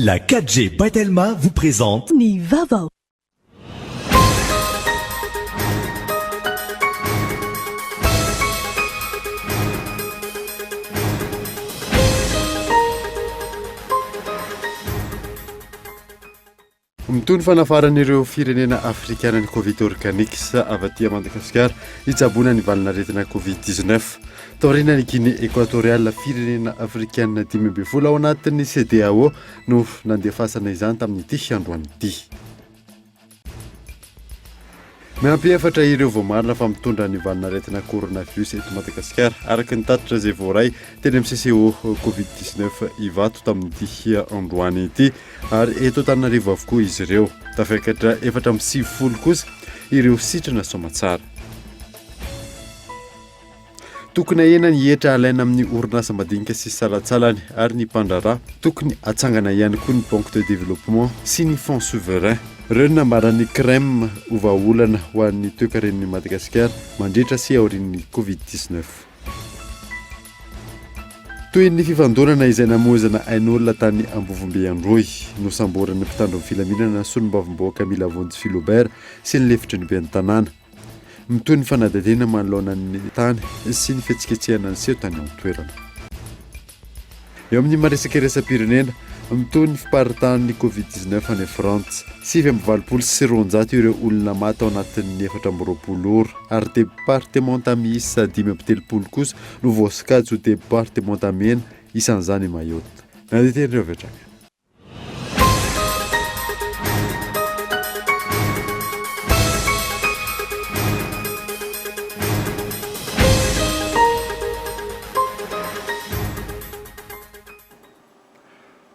La 4G Batelma vous présente Ni Vava. Mitony fanafaran'ireo firenena afrikana ny Covid organique avy aty Madagasikara hitsaboana ny valinaretina Covid-19. Taoriana ny Guinée équatoriale firenena afrikana 10 ao anatin'ny CEDEAO no nandefasana izany tamin'ity androany ity. Miampihefatra ireo vao marina fa mitondra ny valinaretina coronavirus eto Madagasikara araka ny tatitra izay voaray teny amin'ny CCO Covid-19 ivato tamin'ity androany ity ary eto Antananarivo avokoa izy ireo. Tafakatra 470 kosa ireo sitrana somatsara. Tokony ahena ny hetra alaina amin'ny orinasa madinika sy salatsalany ary ny mpandraharaha tokony atsangana ihany koa ny banque de développement sy ny fonds souverain. Ireo namarany crème ovaolana ho an'ny toe-karen'ny Madagasikara mandritra sy aorian'ny Covid-19. Toy ny fifandonana izay namozana ain'olona tany Ambovimbeandroy no samborana mpitandro filaminana Solombavamboaka Camila Vonjy Philobert sy ny lefitry ny ben'ny tanàna. Mitoy ny fanadadena manoloana ny tany sy ny fihetsiketsehana ny seho tany amin'ny toerana. Eo amin'ny maresakeresam-pirenena mitoy ny fiparitahan'ny Covid-19 any Frantsa 720 ireo olona maty ao anatin'ny 420 ora ary departemanta miisa 530 kosa no voasokajy ho departemanta mena isan'izany Mayotte. Nadeten'ireo vetraka.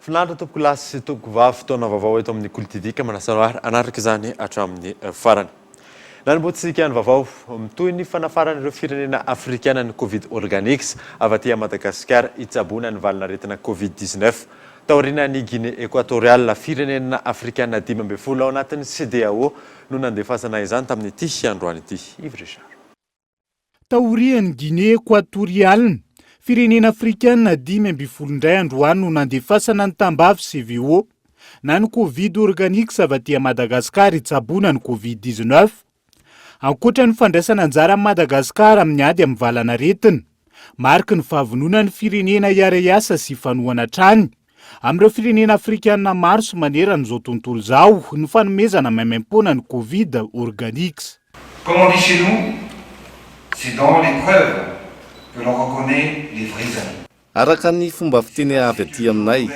Finaritra tompoko lasy sy tompoko vavy fotoana vaovao eto amin'ny Kolotidika manasarary anaraka izany hatramin'ny farany. Nanomboantsika ny vaovao mitoy ny fanafaran'ireo firenena afrikana ny Covid organique avy aty Madagasikara hitsaboana ny valinaretina Covid-19. Taoriana ny Guinée équatoriale firenena afrikana 10 ao anatin'ny CEDEAO no nandefasana izany tamin'ity androany ity. Yves Richard. Taorian'ny Guinée équatoriale firenena afrikana 10 indray androany no nandefasana ny tambavy CVO na ny Covid organique avy aty Madagasikara hitsaboana ny Covid-19. Ankoatra ny fandraisana anjara amin'ny Madagasikara amin'ny ady amin'ny valanaretina, mariky ny fahavonona ny firenena iara-iasa sy fanohana trany amin'ireo firenena afrikana maro sy manerana izao tontolo izao ny fanomezana maimaimpona ny Covid organique. Comme on dit chez nous, c'est dans l'épreuve que l'on reconnaît les vrais amis. Araka ny fomba fiteny avy aty aminay,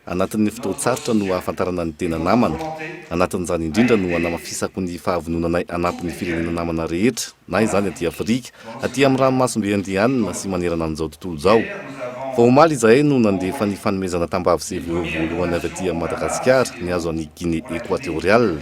anatin'ny fotoan-tsarotra no ahafantarana ny tena namana. Anatin'izany indrindra no anamafisako ny fahavononanay anatin'ny firenena namana rehetra, na izany aty Afrika, aty amin'ny ranomasombe indianina sy manerana an'izao tontolo izao. Fa omaly izahay no nandefa ny fanomezana tambavy CVO voalohany avy aty Madagasikara ny azo an'ny Guinée équatoriale.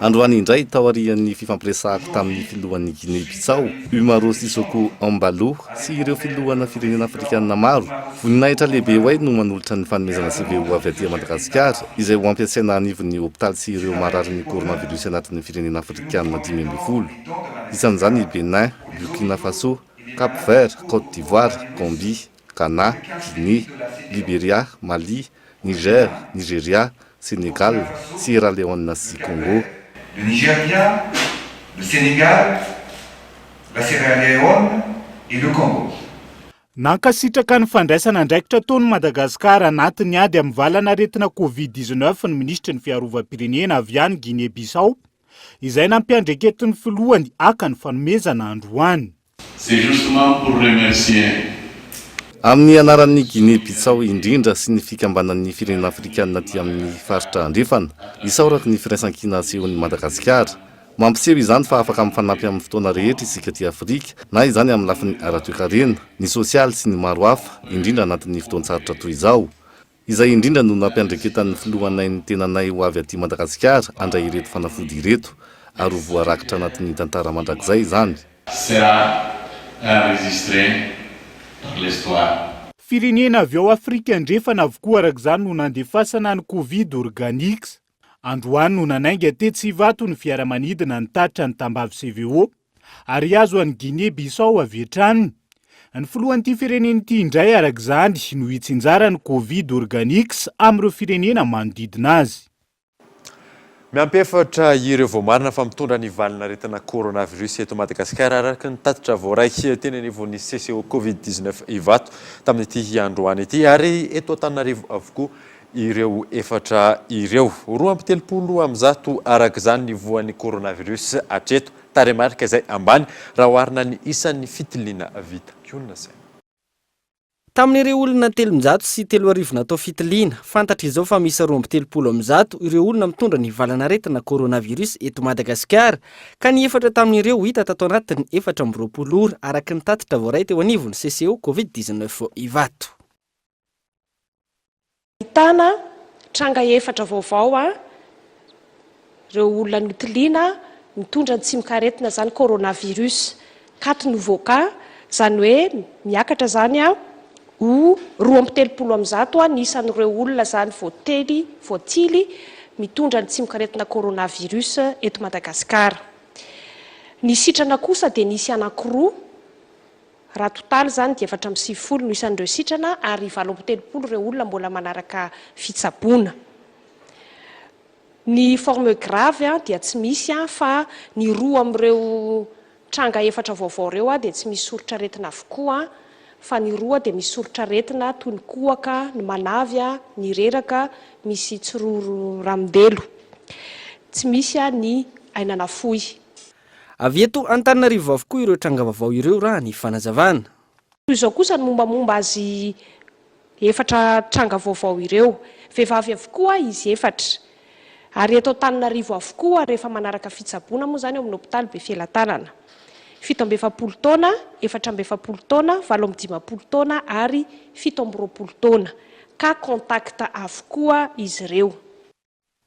Androany indray taorian'ny fifampiresahako tamin'ny filohan'ny Guinée-Bissau, Umaro Sissoco Embalo sy ireo filohana firenena afrikana maro. Voninahitra lehibe hoay no manolotra ny fanomezana CVO avy aty Madagasikara izay ho ampiasaina anivon'ny hôpitaly sy ireo marary coronavirus anatin'ny firenena afrikana 10. Isan'izany Benin, Burkina Faso, Cap-Vert, Côte d'Ivoire, Gambie, Ghana, Guinée, Libéria, Mali, Niger, Nigeria, Sénégal, Sierra Leone sy Congo. Le Nigeria, le Sénégal, la Sierra Leone et le Congo. Nankasitraka ny fandraisana andraikitra taon'ny Madagasikara anatin'ny ady amin'ny valanaretina Covid-19 ny ministra ny fiarovam-pirenena avy any Guinée-Bissau, izay nampiandreketin'ny filohany aka ny fanomezana androany. C'est justement pour remercier amin'ny anaran'ny Guinée-Bissau indrindra sy ny fikambanan'ny firenena afrikana aty amin'ny faritra andrefana, isaoraky ny firaisan-kina asehon'ny Madagasikara. Mampiseho izany fa afaka mifanampy amin'ny fotoana rehetra isika aty Afrika, na izany amin'ny lafiny ara-toe-karena, ny sosialy sy ny maro hafa, indrindra anatin'ny fotoan-tsarotra toy izao. Izay indrindra no nampiandreketan'ny filohanay ny tenanay ho avy aty Madagasikara handray ireto fanafody ireto, ary ho voarakitra anatin'ny tantara mandrakizay izany. sera enregistré dans l'histoire. Firenena avy ao Afrika andrefana avokoa arak'izany no nandefasana ny Covid organique. Androany no nanainga tetsy ivato ny fiaramanidina ny tatra ny tambavy CVO, ary azo an'ny Guinée-Bissau avy hatrany. Ny filohan'ity firenen'ity indray arak'izany no hitsinjara ny Covid organiks amin'ireo firenena manodidina azy. Miampefatra ireo voamarina fa mitondra ny valinaretina coronavirus eto Madagasikara araka ny tatitra voaraiky teny anivon'ny CCO Covid-19 ivato tamin'ity androany ity ary eto Antananarivo avokoa ireo efatra ireo 2.7 arak'izany ny voan'ny coronavirus atreto taremarika izay ambany raha oharina ny isan'ny fitiliana vita. Tamin'ireo olona 300 sy 3,000 natao fitiliana, fantatra izao fa misy 2.7 ireo olona mitondra ny valanaretina coronavirus eto Madagasikara, ka ny efatra tamin'ireo hita tato anatin'ny 420 ora araka ny tatitra voaray teo anivon'ny CCO Covid-19 ivato. Ahitana tranga efatra vaovao ireo olona nitiliana mitondra ny tsimikaretina zany coronavirus 4 nouveau cas, zany hoe miakatra zany ho 2.7 ny isan'ireo olona zany voatily mitondra ny tsimikaretina coronavirus eto Madagasikara. Ny sitrana kosa dia nisy anankiroa, raha totaly zany dia 470 no isan'ireo sitrana ary 2.7 ireo olona mbola manaraka fitsaboana. Ny forme grave dia tsy misy fa ny roa amin'ireo tranga efatra vaovao ireo dia tsy misy soritra aretina avokoa, fa ny roa dia misy soritra aretina toy ny kohaka, ny manavy, ny reraka, misy tsiroro ramondelo. Tsy misy ny ainana fohy. Avy eto Antananarivo avokoa ireo tranga vaovao ireo raha ny fanazavana. Izao kosa ny mombamomba azy efatra tranga vaovao ireo. Vehivavy avokoa izy efatra. Ary eto Antananarivo avokoa rehefa manaraka fitsaboana moa zany ao amin'ny hôpitaly be Fialantanana. 770 taona, 470 taona, 810 taona ary 720 taona. Ka kontakta avokoa izy ireo.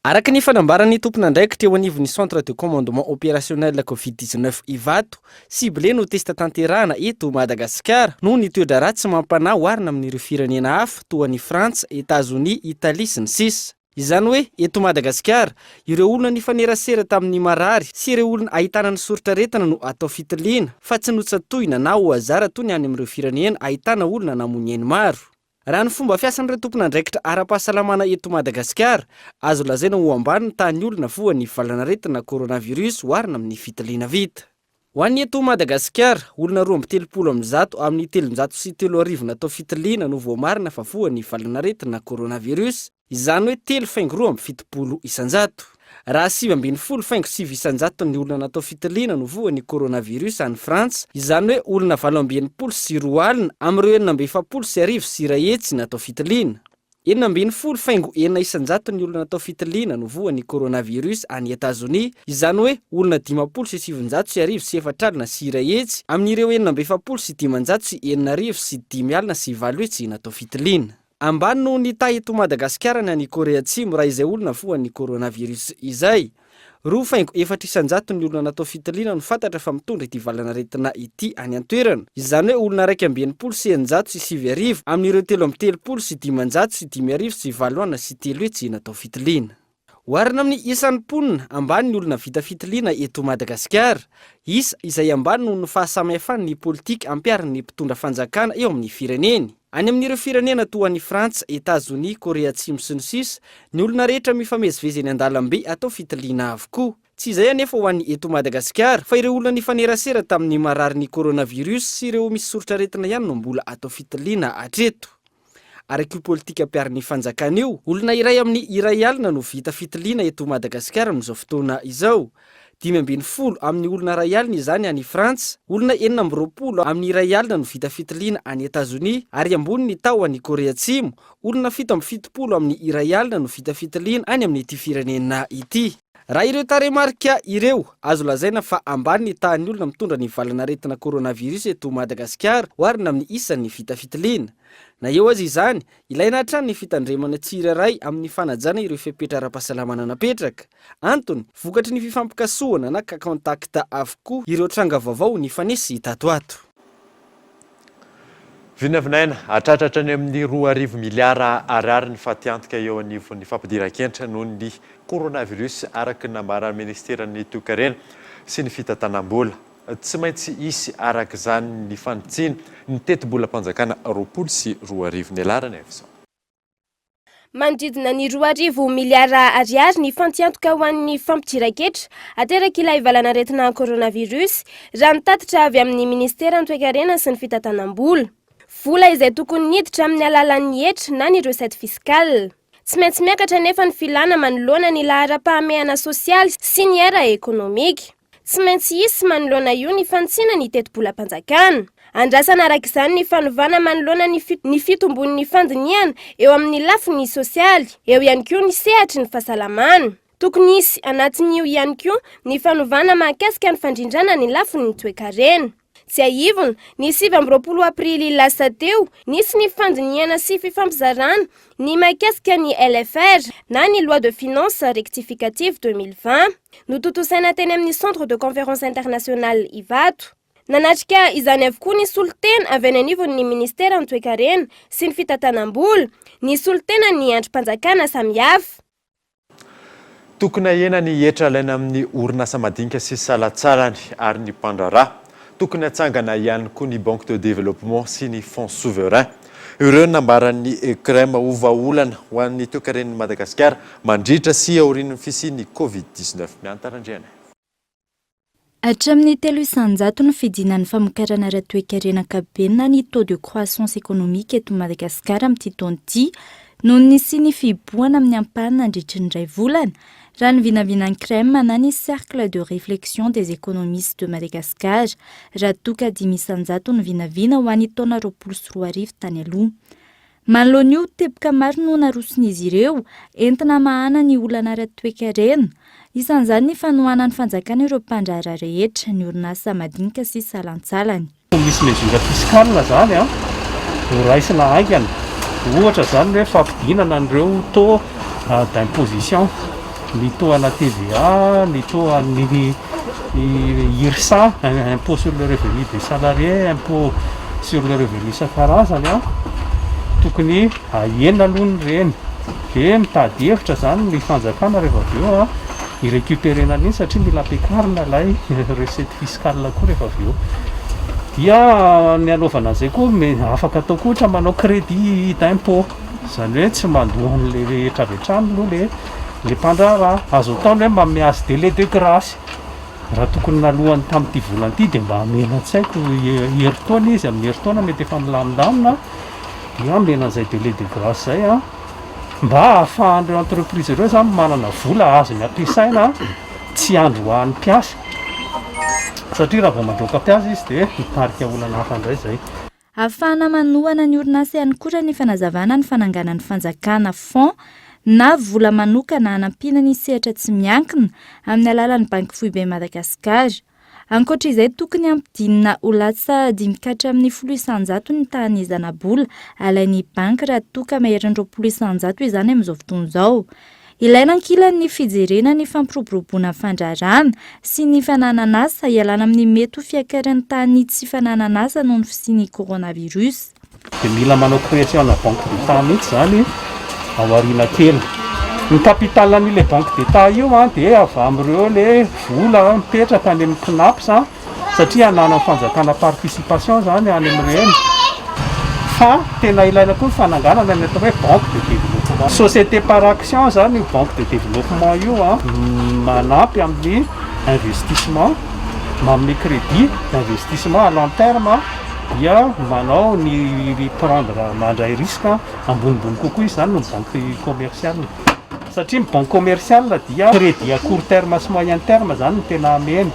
Araka ny fanambaran'ny tompon'andraikitra eo anivon'ny centre de commandement opérationnel Covid-19 ivato, ciblé no testa tanterahana eto Madagasikara noho ny toedra ratsy mampanahy oharina amin'ireo firenena hafa toa ny Frantsa, États-Unis, Italia sy ny sisa. Izany hoe eto Madagasikara, ireo olona nifanerasera tamin'ny marary sy ireo olona ahitana ny soritra aretina no atao fitiliana fa tsy notsatoina na ho azara toy ny any amin'ireo firenena ahitana olona namoneny maro. Raha ny fomba fiasan'ireo tompon'andraikitra ara-pahasalamana eto Madagasikara, azo lazaina ho ambany ny tany olona voan'ny valanaretina coronavirus oharina amin'ny fitiliana vita. Ho an'ny eto Madagasikara, olona 2.7 amin'ny 303 natao fitiliana no voamarina fa voan'ny valanaretina coronavirus, izany hoe 3,2 isanjato. Raha 7,7 isanjato ny olona natao fitiliana no voan'ny coronavirus any Frantsa, izany hoe olona 7,4 sy 2 alina amin'ireo 7,7 sy 1 sy 2 hetsy natao fitiliana. 7,4 isanjato ny olona natao fitiliana no voan'ny coronavirus any États-Unis, izany hoe olona 10 sy 700 sy 1 sy 4 alina sy 2 hetsy amin'ireo 7,7 sy 500 sy 4 sy 5 alina sy 4 hetsy natao fitiliana. Ambany noho ny tahy eto Madagasikara ny any Korea Atsimo raha izay olona voan'ny coronavirus izay. 2,4 isanjato ny olona natao fitiliana no fantatra fa mitondra ity valanaretina ity any an-toerana. Izany hoe olona 2,9 sy 900 sy 7 amin'ireo 3,3 sy 500 sy 5 sy 4 alina sy 3 hetsy natao fitiliana. Oharina amin'ny isan'ny mponina ambany ny olona vita fitiliana eto Madagasikara, isa izay ambany noho ny fahasamihafan'ny politika ampiarin'ny mpitondra fanjakana eo amin'ny fireneny. Any amin'ireo firenena toa ny Frantsa, États-Unis, Korea Atsimo sy ny sisa, ny olona rehetra mifamezivezy eny an-dalambe atao fitiliana avokoa. Tsy izay anefa ho an'ny eto Madagasikara, fa ireo olona nifanerasera tamin'ny mararin'ny coronavirus sy ireo misy soritra aretina ihany no mbola atao fitiliana hatreto. Araky io politika ampiarin'ny fanjakana io, olona iray amin'ny iray alina no vita fitiliana eto Madagasikara amin'izao fotoana izao. 5,10 amin'ny olona iray alina izany any Frantsa, olona 4,20 amin'ny iray alina no vita fitiliana any États-Unis, ary ambony ny tao any Korea Atsimo, olona 7,70 amin'ny iray alina no vita fitiliana any amin'ity firenena ity. Raha ireo taremarika ireo, azo lazaina fa ambany ny tahan'ny olona mitondra ny valanaretina coronavirus eto Madagasikara oharina amin'ny isan'ny vita fitiliana. Na eo azy izany, ilaina hatrany ny fitandremana tsirairay amin'ny fanajana ireo fepetra ara-pahasalamana napetraka. Antony, vokatry ny fifampikasohana na kontakta avokoa ireo tranga vaovao ny fanesy tatoato. Vinavinaina, atratratra ny amin'ny 2 miliara ariary ny fatiantika eo anivon'ny fampidiran-kenitra noho ny coronavirus araka ny nambaran'ny ministeran'ny toe-karena sy ny fitantanam-bola. tsy maintsy isy araka izany ny fanotsiny ny tetim-bolam-panjakana 24 ny alarany avizao. Manodidina ny 2 miliara ariary ny fantiantoka ho an'ny fampidiran-ketra ateraka ilay valanaretina koronavirus raha nitatitra avy amin'ny ministera ny toe-karena sy ny fitantanam-bola. Vola izay tokony niditra amin'ny alalan'ny hetra na ny recette fiscale. Tsy maintsy miakatra nefa ny filana manoloana ny lahara-pahamehana sosialy sy ny era ekonomika. Tsy maintsy isy manoloana io ny fantsina ny tetim-bolam-panjakana. Andrasana araka izany ny fanovana manoloana ny fitombon'ny fandiniana eo amin'ny lafiny sosialy, eo ihany koa ny sehatry ny fahasalamana. Tokony isy anatin'io ihany koa ny fanovana mahakasika ny fandrindrana ny lafiny toe-karena. Tsy aivona, ny 20 aprily lasa teo, nisy ny fandiniana sy fifampizarana ny mahakasika ny LFR na ny loi de finance rectificative 2020. Notontosaina teny amin'ny centre de conférence internationale Ivato. Nanatrika izany avokoa ny solitena avy any anivon'ny ministera ny toe-karena sy ny fitantanam-bola, ny solitena ny andrim-panjakana samihafa. Tokony ahena ny hetra alaina amin'ny orinasa madinika sy salatsalany ary ny mpandraharaha. Tokony hatsangana ihany koa ny banque de développement sy ny fonds souverain. Ireo nambaran'ny crème ovaolana ho an'ny toe-karen'i Madagasikara mandritra sy aorian'ny fisian'ny Covid-19 miantarandriana. Hatramin'ny 300 ny fidinan'ny famokarana ara-toe-karena ankapobeny ny taux de croissance économique eto Madagasikara amin'ity taona ity noho ny sy ny fiboahana amin'ny ampahany nandritra ny 2 volana raha ny vinavinan'ny crème na ny cercle de réflexion des économistes de Madagascar raha toka 500 ny vinavina ho an'ny taona 2024 tany aloha. Manoloana io teboka maro no naroson'izy ireo entina mahana ny olana ara-toe-karena. Isan'izany ny fanohanan'ny fanjakana ireo mpandraharaha rehetra ny orinasa madinika sy salantsalany. Misy mesura fiskale zany ho raisina haingana. Ohatra zany hoe fampidinana an'ireo taux d'imposition, ny taux ana TVA, ny taux an'ny IRSA, impôt sur le revenu des salariés, impôt sur le revenu isan-karazany tokony ahena aloha ny reny. Dia mitady hevitra zany ny fanjakana rehefa avy eo irécupérena an'iny satria mila ampiakarina ilay recette fiscale koa rehefa avy eo. Dia ny anaovana an'izay koa afaka atao koa ohatra manao crédit d'impôt, izany hoe tsy mandoa an'le rehetra avy hatrany aloha le mpandraharaha. Azo atao hoe manome azy délai de grâce. Raha tokony nalohany tamin'ity volana ity dia mba amena tsy haiko heritaona izy, amin'ny heritaona mety efa milamindamina dia amena an'izay délai de grâce zay mba ahafahan'ireo entreprise ireo zany manana vola azo ny ampiasaina tsy androan'ny mpiasa. Satria raha vao mandroaka mpiasa izy dia mitarika olana hafa indray zay. Ahafahana manohana ny orinasa ihany koa ny fanazavana ny fananganan'ny fanjakana fond na vola manokana hanampiana ny sehatra tsy miankina amin'ny alalan'ny banky foibe Madagasikara. Ankoatra izay tokony ampidinina ho lasa 5,900 ny tahan'izana-bola alain'ny banky raha toka maherin'ny 2,100 izany amin'izao fotoana izao. Ilaina ankilan'ny fijerena ny fampiroboroboana fandraharahana sy ny fananana asa ialana amin'ny mety ho fiakaran'ny tany tsy fananana asa noho ny fisian'ny coronavirus. Dia mila manao création na banque d'État mihitsy zany ao aoriana kely. Ny kapitalan'ile banque d'État io dia avy amin'ireo le vola mipetraka any amin'ny CNAPS satria hanana fanjakana participation zany any amin'ireny. Fa tena ilaina koa ny fananganana ny atao hoe banque de développement. Société par action zany banque de développement io manampy amin'ny investissement, manome crédit d'investissement à long terme dia manao ny prendre mandray risque ambonimbony kokoa izy zany no banque commerciale. Satria ny banque commerciale dia crédit à court terme sy moyen terme zany no tena ameny.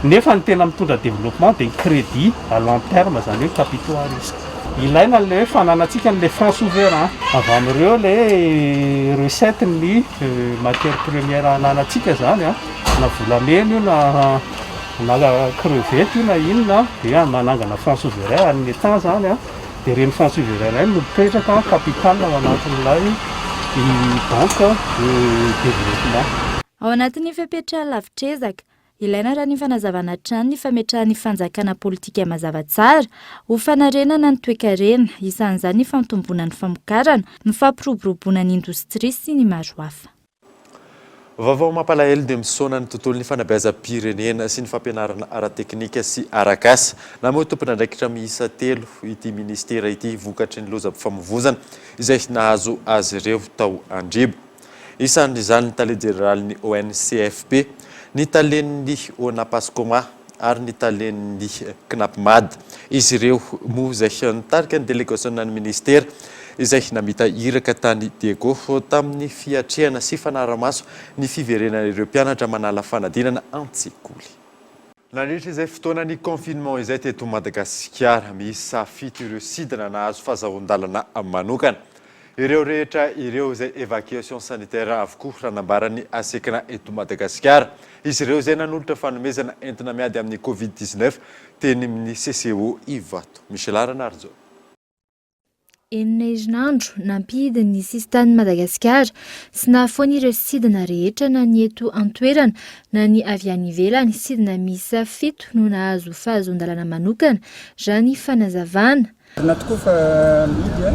Nefa ny tena mitondra développement dia crédit à long terme zany hoe capitaux à risque. Ilaina le fananantsika n'le fonds souverain avy amin'ireo le recette ny matière première ananantsika zany na volamena io na crevette io na inona dia manangana fonds souverain amin'ny état zany dia reny fonds souverain no mipetraka capital ao anatin'ilay banque de développement. Ao anatin'ny fampiatrana lavitrezaka ilaina raha ny fanazavana trano ny fametrahan'ny fanjakana politika mazava tsara ho fanarenana ny toe-karena isan'izany ny fantombona ny famokarana ny fampiroboroboana ny indostria sy ny maro hafa. Vaovao mampalahelo dia misaona ny tontolon'ny fanabeazam-pirenena sy ny fampianarana ara-teknika sy arakasa na moa tompon'andraikitra miisa 3 ity ministera ity vokatry ny lozam-pifamoivoizana izay nahazo azy ireo tao andribo. Isan'izany ny tale jeneralin'ny ONCFP, ny talen'ny ONAPASCOMA ary ny talen'ny KNAPMAD. Izy ireo moa izay nitarika ny délégation ny ministera izay namita iraka tany Diego tamin'ny fiatrehana sy fanaramaso ny fiverenana ireo mpianatra manala fanadinana an-tsekoly. Nandritra izay fotoana ny confinement izay teto Madagasikara, miisa 7 ireo sidina nahazo fahazahon-dalana manokana. Ireo rehetra ireo izay évacuation sanitaire avokoa raha nambarany asekina eto Madagasikara. Izy ireo izay nanolotra fanomezana entina miady amin'ny Covid-19 teny amin'ny CCO Ivato. Michelara Arjo. Enina herinandro nampidy ny sistan'i Madagasikara sy nahafoana ireo sidina rehetra na ny eto an-toerana na ny avy any ivelany. Sidina miisa 7 no nahazo fahazon-dalana manokana raha ny fanazavana. Na tokoa fa midy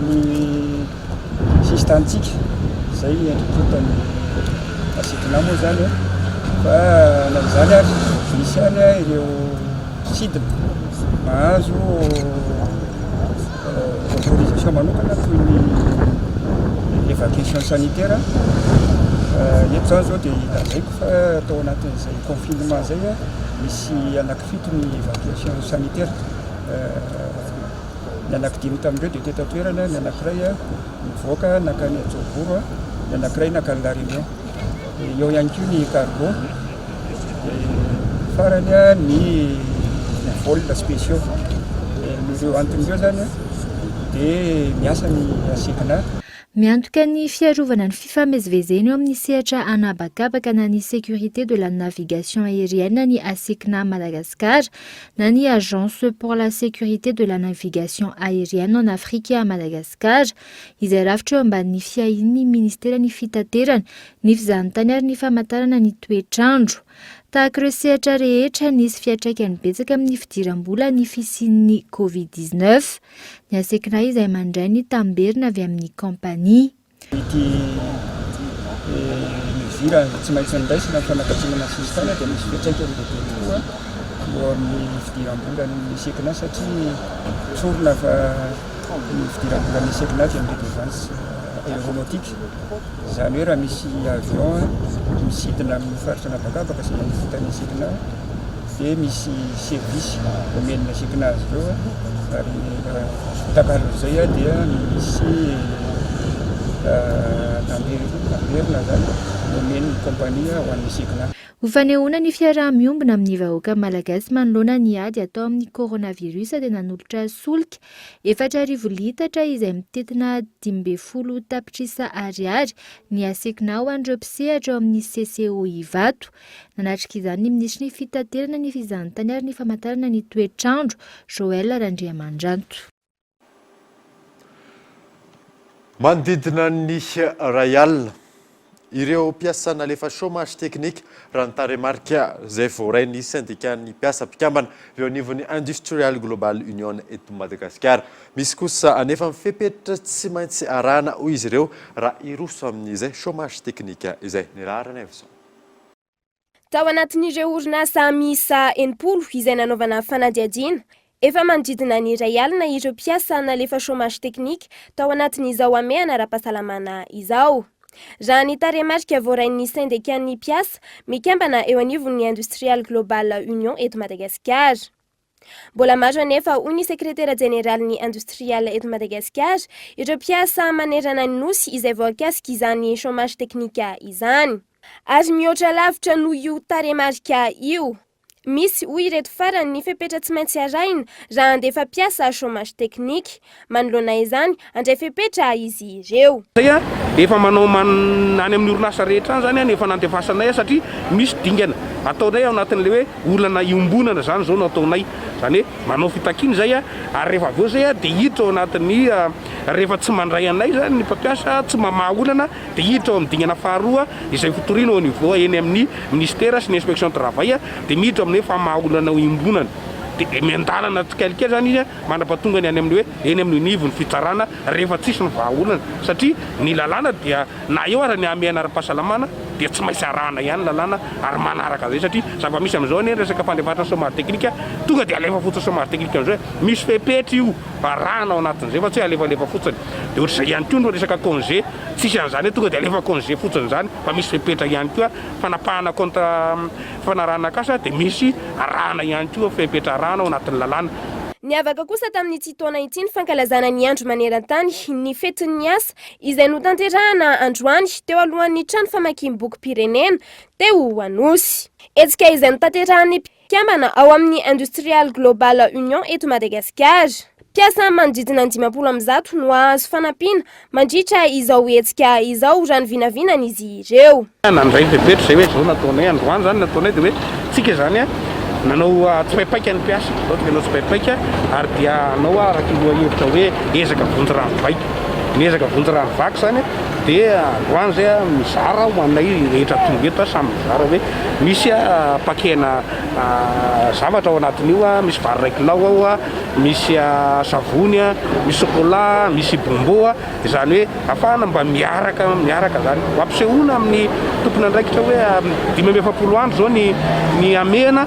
ny sistantsika izay endrikotany asikina moa zany fa nazany ary misy any ireo sidina mahazo autorisation manokana toy ny évacuation sanitaire. Eto zany zao dia hitazaiko fa tao anatin'izay confinement zay misy anaky 7 ny évacuation sanitaire. Ny anaky 5 tamin'ireo dia teto an-toerana, ny anankiray mivoaka nakany Joboro, ny anankiray nakany La Réunion. Eo ihany koa ny cargo, farany ny vol spéciaux. Ireo anton'ireo zany dia miasa ny asikina. Miantoka ny fiarovana ny fifamezivezena eo amin'ny sehatra anabakabaka na ny sécurité de la navigation aérienne ny asekina Madagascar na ny agence pour la sécurité de la navigation aérienne en Afrique à Madagascar izay rafitra eo ambanin'ny fiahin'ny ministera ny fitaterana ny fizahantany ary ny famantarana ny toetrandro. Tahaka ireo sehatra rehetra nisy fiantraikany betsaka amin'ny fidiram-bola ny fisian'ny Covid-19. Ny asekina izay mandray ny tamberina avy amin'ny kompania. Ity mizira tsy maintsy niraisina fanakatsingana sistana dia misy fiantraikany bebe tokoa eo amin'ny fidiram-bola ny asekina satria tsorona fa ny fidiram-bola ny asekina dia amin'ny dépense aéronautique. Izany hoe raha misy avion misidina amin'ny faritra anabakabaka sy manifitany asekina dia misy service omenina asekina azy ireo ary takaran'izay dia misy tamberina zany omen'ny kompania ho an'ny asekina. Ho fanehoana ny fiaraha-miombona amin'ny vahoaka malagasy manoloana ny ady atao amin'ny coronavirus dia nanolotra solika 4 litatra izay mitetina 12 tapitrisa ariary ny asekina ho an'ireo mpisehatra ao amin'ny CCO Ivato. Nanatrika izany ny minisitry ny fitaterana ny fizahantany ary ny famantarana ny toetrandro Joël Randriamandranto. Manodidina ny Rayal, ireo mpiasa nalefa chômage technique raha nitaremarika izay voarain'ny syndicat-ny mpiasa mpikambana eo anivon'ny Industrial Global Union eto Madagasikara. Misy kosa anefa mifepetra tsy maintsy arahana hoy izy ireo raha iroso amin'izay chômage technique izay nirarana evison. Tao anatin'ireo orinasa miisa 80 izay nanaovana fanadihadiana, efa manodidina ny iray alina ireo mpiasa nalefa chômage technique tao anatin'izao amehana ara-pahasalamana izao. Raha ny taremarika voarain'ny syndicat-ny mpiasa mikambana eo anivon'ny Industrial Global Union eto Madagasikara. Mbola maro anefa hoy ny sekretera jeneral'ny Industrial eto Madagasikara ireo mpiasa manerana ny nosy izay voakasika izany chômage technique izany. Ary mihoatra lavitra noho io taremarika io. Misy hoy ireto farany ny fepetra tsy maintsy arahina raha andefa mpiasa chômage technique. Manoloana izany andray fepetra izy ireo. Efa manao any amin'ny orinasa rehetra zany nefa nandefasanay satria misy dingana ataonay ao anatin'le hoe olana iombonana zany zao no ataonay. Zany hoe manao fitakiny zay ary rehefa avy eo zay dia hiditra ao anatin'ny rehefa tsy mandray anay zany ny mpampiasa tsy mamaha olana dia hiditra ao amin'ny dingana faharoa izay fitoriana au niveau eny amin'ny ministera sy ny inspection travail dia miditra amin'ny hoe famaha olana iombonana. Dia miandalana tsikelikely zany izy mandrapahatongany any amin'ny hoe eny amin'ny nivony fitsarana rehefa tsisy ny vahaolana satria ny lalàna dia na eo ary ny amehana ara-pahasalamana dia tsy maintsy arahana ihany lalàna ary manaraka zay satria zava-misy amin'izao ny resaka fandefatra somary teknika tonga dia alefa fotsiny somary teknika amin'izao misy fepetra io arahana ao anatin'izay fa tsy hoe alefalefa fotsiny dia ohatra izay ihany koa no resaka congé tsisy an'izany hoe tonga dia alefa congé fotsiny izany fa misy fepetra ihany koa fanapahana kontra fanarahana kasa dia misy arahana ihany koa fepetra arahana ao anatin'ny lalàna. Niavaka kosa tamin'ity taona ity ny fankalazana ny andro maneran-tany ny fetin'ny asa izay notanterahana androany teo alohan'ny trano famakiam-boky pirenena teo Anosy. Hetsika izay notanterahany mpiambana ao amin'ny Industrial Global Union eto Madagasikara. Mpiasa manodidina 500 no azo fanampiana mandritra izao hetsika izao raha ny vinavinan'izy ireo. Nandray fepetra izay hoe zao nataonay androany zany nataonay dia hoe tsika zany nanao tsipaipaika ny mpiasa nanao tsipaipaika ary dia anao araka lohahevitra hoe ezaka vonjy rano vaika ny ezaka vonjy rano vaky zany dia androany zay mizara ho anay rehetra tonga eto samy mizara hoe misy pakena zavatra ao anatin'io misy vary ray kilao ao misy savony misy chocolat misy bonbon izany hoe afahana mba miaraka zany ampisehoana amin'ny tompony andraikitra hoe 570 andro zao ny amena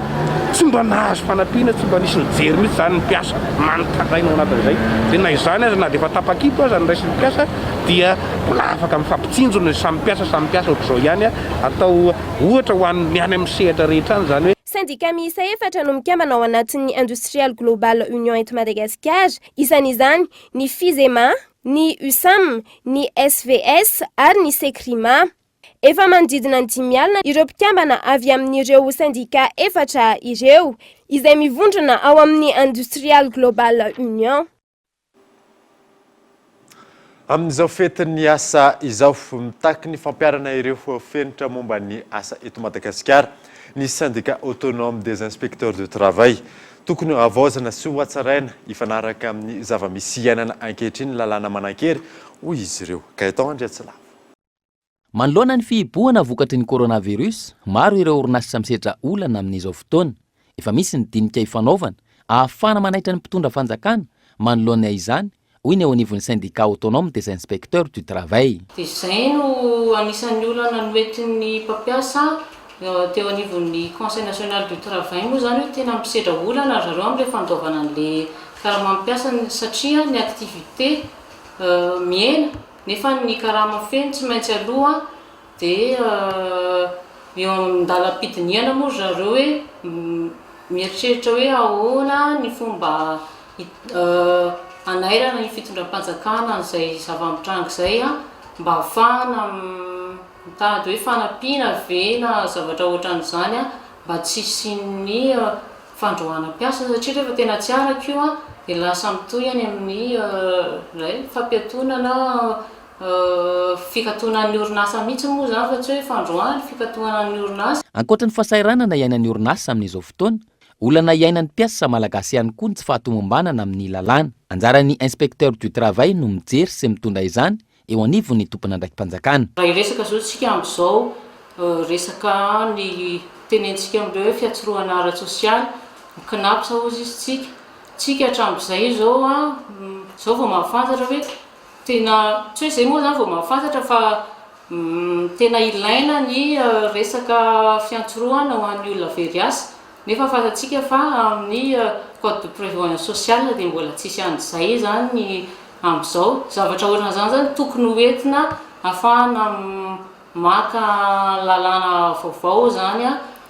tsy mba nahazo fanampiana tsy mba nisy nijery mihitsy zany ny mpiasa manontaraina ao anatin'izay dia na izany aza na dia efa tapakipo aza ny raisin'ny mpiasa dia mbola afaka mifampitsinjo ny samy mpiasa ohatr'izao ihany atao ohatra ho any amin'ny sehatra rehetra any zany hoe. Sindika miisa 4 no mikambana ao anatin'ny Industrial Global Union eto Madagasikara, isan'izany ny FISEMA, ny USAM, ny SVS ary ny SECRIMA. Efa manodidina 5 alina ireo mpikambana avy amin'ireo sindika 4 ireo izay mivondrona ao amin'ny Industrial Global Union. Amin'izao fetin'ny asa izao mitaky ny fampiarana ireo fenitra momba ny asa eto Madagasikara ny syndicat autonome des inspecteurs de travail tokony avaozana sy ho hatsaraina ifanaraka amin'ny zava-misy iainana ankehitriny lalàna manan-kery hoy izy ireo. Gaëtan Andriatsilava. Manoloana ny fihibohana vokatry ny coronavirus, maro ireo orinasa misedra olana amin'izao fotoana. Efa misy ny dinika ifanaovana ahafahana manaitra ny mpitondra fanjakana manoloana izany hoy ny ao anivon'ny syndicat autonome des inspecteurs du travail. Dia izay no anisan'ny olana noentin'ny mpampiasa teo anivon'ny Conseil national du travail moa zany hoe tena misedra olana zareo amin'ilay fandaovana an'ilay karama-mpiasa satria ny activité miaina nefa ny karama feno tsy maintsy aloha dia eo an-dalam-pidiniana moa zareo hoe mieritreritra hoe ahoana ny fomba anairana ny fitondram-panjakana an'izay zava-mitranga izay mba ahafahana mitady hoe fanampiana vena zavatra ohatran'izany mba tsy hisian'ny fandroana mpiasa satria rehefa tena tsy araka io dia lasa mitohy any amin'ny fampiatonana fikatoanan'ny orinasa mihitsy moa zany fa tsy hoe fandroany fikatoanan'ny orinasa. Ankoatran'ny fasairanana iainan'ny orinasa amin'izao fotoana, olana iainan'ny mpiasa malagasy ihany koa ny tsy fahatomombanana amin'ny lalàna. Anjaran'ny inspecteur du travail no mijery sy mitondra izany eo anivon'ny tompona andraiki-panjakana. Raha resaka zao tsika amin'izao resaka ny tenentsika amin'ireo hoe fiatsoroana ara-tsosialy kinapy sa ozy izy tsika hatramin'izay zao zao vao mahafantatra hoe tena tsy hoe izay moa zany vao mahafantatra fa tena ilaina ny resaka fiantsoroana ho an'ny olona very asa nefa fantatsika fa amin'ny code de prévoyance sociale dia mbola tsisy an'izay zany amin'izao zavatra ohatrana zany tokony hoentina ahafahana maka lalàna vaovao zany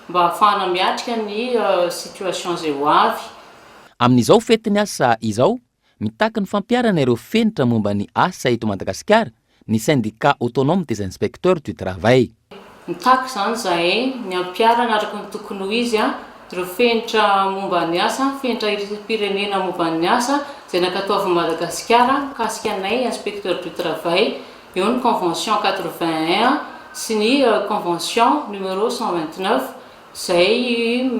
mba ahafahana miatrika ny situation izay ho avy. Amin'izao fetiny asa izao mitaky ny fampiarana ireo fenitra momba ny asa eto Madagasikara ny syndicat autonome des inspecteurs du travail. Mitaky zany zahay ny ampiarana araka ny tokony ho izy ireo fenitra momba ny asa, fenitra pirenena momba ny asa izay nakatao avy Madagasikara mikasika anay inspecteur du travail eo ny convention 81 sy ny convention numéro 129 izay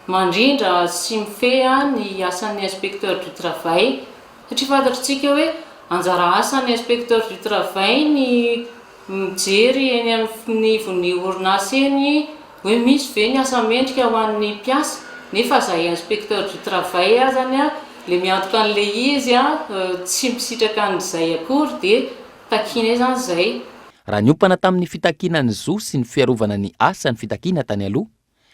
mandrindra sy mifeha ny asan'ny inspecteur du travail satria fantatritsika hoe anjara asan'ny inspecteur du travail ny mijery eny amin'ny vony orinasa eny hoe misy ve ny asa mendrika ho an'ny mpiasa nefa zay inspecteur du travail azany le miantoka an'ilay izy tsy misitraka an'izay akory dia takiana zany zay. raha niompana tamin'ny fitakiana ny zo sy ny fiarovana ny asa ny fitakiana tany aloha,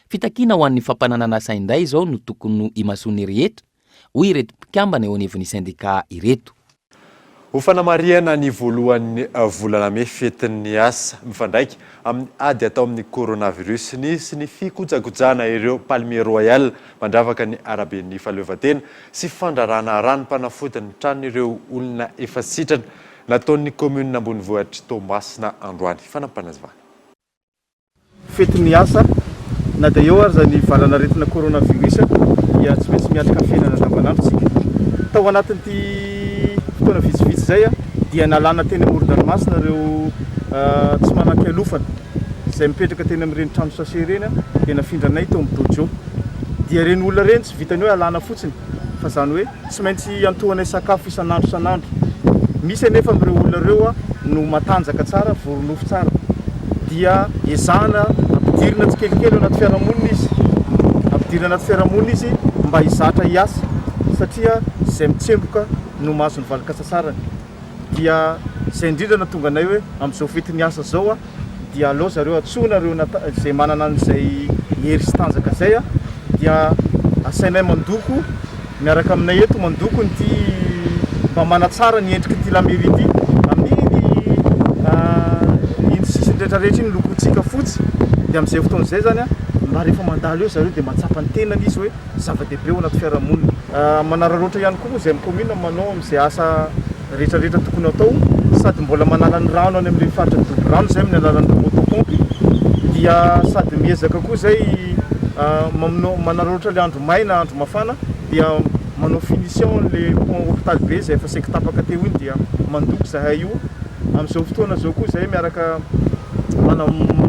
fitakiana ho an'ny fampananana asa indray izao no tokony imasony rehetra hoy ireto mpikambana eo anivon'ny syndika ireto. Ho fanamariana ny voalohan'ny volana May fetin'ny asa mifandraika amin'ny ady atao amin'ny coronavirus nisy ny fikojakojana ireo Palmier Royal mandravaka ny araben'ny fahaleovantena sy fandrarana ranom-panafody ny tranon'ireo olona efa sitrana nataon'ny commune Ambonivohitra Toamasina androany. Fanampanazavana. Fetin'ny asa na dia eo ary zany valanaretina coronavirus dia tsy maintsy miatrika fiainana andavanandrotsika. Tao anatin'ity fotoana vitsivitsy zay dia nalana teny amoron-dranomasina ireo tsy manan-kialofana izay mipetraka teny amin'ireny trano sase ireny dia nafindranay teo amin'ny dojo. Dia ireny olona ireny tsy vitany hoe alana fotsiny fa zany hoe tsy maintsy antohanay sakafo isan'andro isan'andro. Misy anefa amin'ireo olona ireo no matanjaka tsara, voronofo tsara dia ezahana ampidirina tsikelikely anaty fiarahamonina izy. Ampidirina anaty fiarahamonina izy mba hizatra hiasa satria izay mitsemboka no mahazo ny valin-kasasarany. Dia izay indrindra na tonga anay hoe amin'izao fetin'ny asa zao dia aleo zareo atsona ireo izay manana an'izay hery sy tanjaka zay dia asainay mandoko miaraka aminay eto mandoko nyty mba manatsara ny endriky ty lameri ity amin'iny iny sisiny rehetrarehetra iny lokontsika fotsy. Dia amin'izay fotoana izay zany mba rehefa mandalo eo zareo dia matsapa ny tenany izy hoe zava-dehibe ao anaty fiarahamonina. Manararoatra ihany koa izay amin'ny commune manao amin'izay asa rehetrarehetra tokony atao sady mbola manala ny rano any amin'ilay faritra dobo rano izay amin'ny alalan'ny motopompy dia sady miezaka koa izay manararoatra ilay andro maina andro mafana dia manao finition le pont hôpital be izay efa saika tapaka teo iny dia mandoko zahay io. Amin'izao fotoana zao koa izay miaraka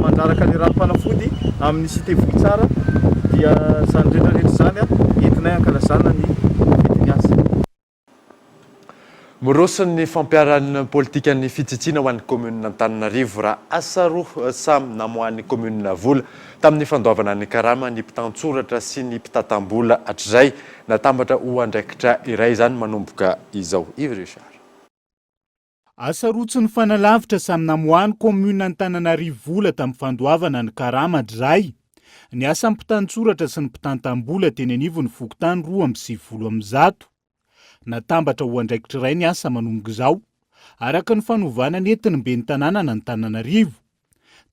mandaraka le ranom-panafody amin'ny cité Vohitsara dia zany rehetrarehetra zany entinay ankalazana ny fetin'ny asa. Morosiny fampiaran'ny politika ny fitsitsina ho an'ny commune Antananarivo raha asa roa samy namohan'ny commune vola tamin'ny fandoavana ny karama ny mpitantsoratra sy ny mpitatambola hatrizay natambatra ho andraikitra iray zany manomboka izao. Yves Richard. Asa roa tsy ny fanalavitra samy namohan'ny commune Antananarivo vola tamin'ny fandoavana ny karama hatrizay. Ny asa mpitantsoratra sy ny mpitantambola teny anivon'ny fokotany 2.90 natambatra ho andraikitra iray ny asa manomboka izao araka ny fanovana ny entiny ben'ny tanàna na ny Antananarivo.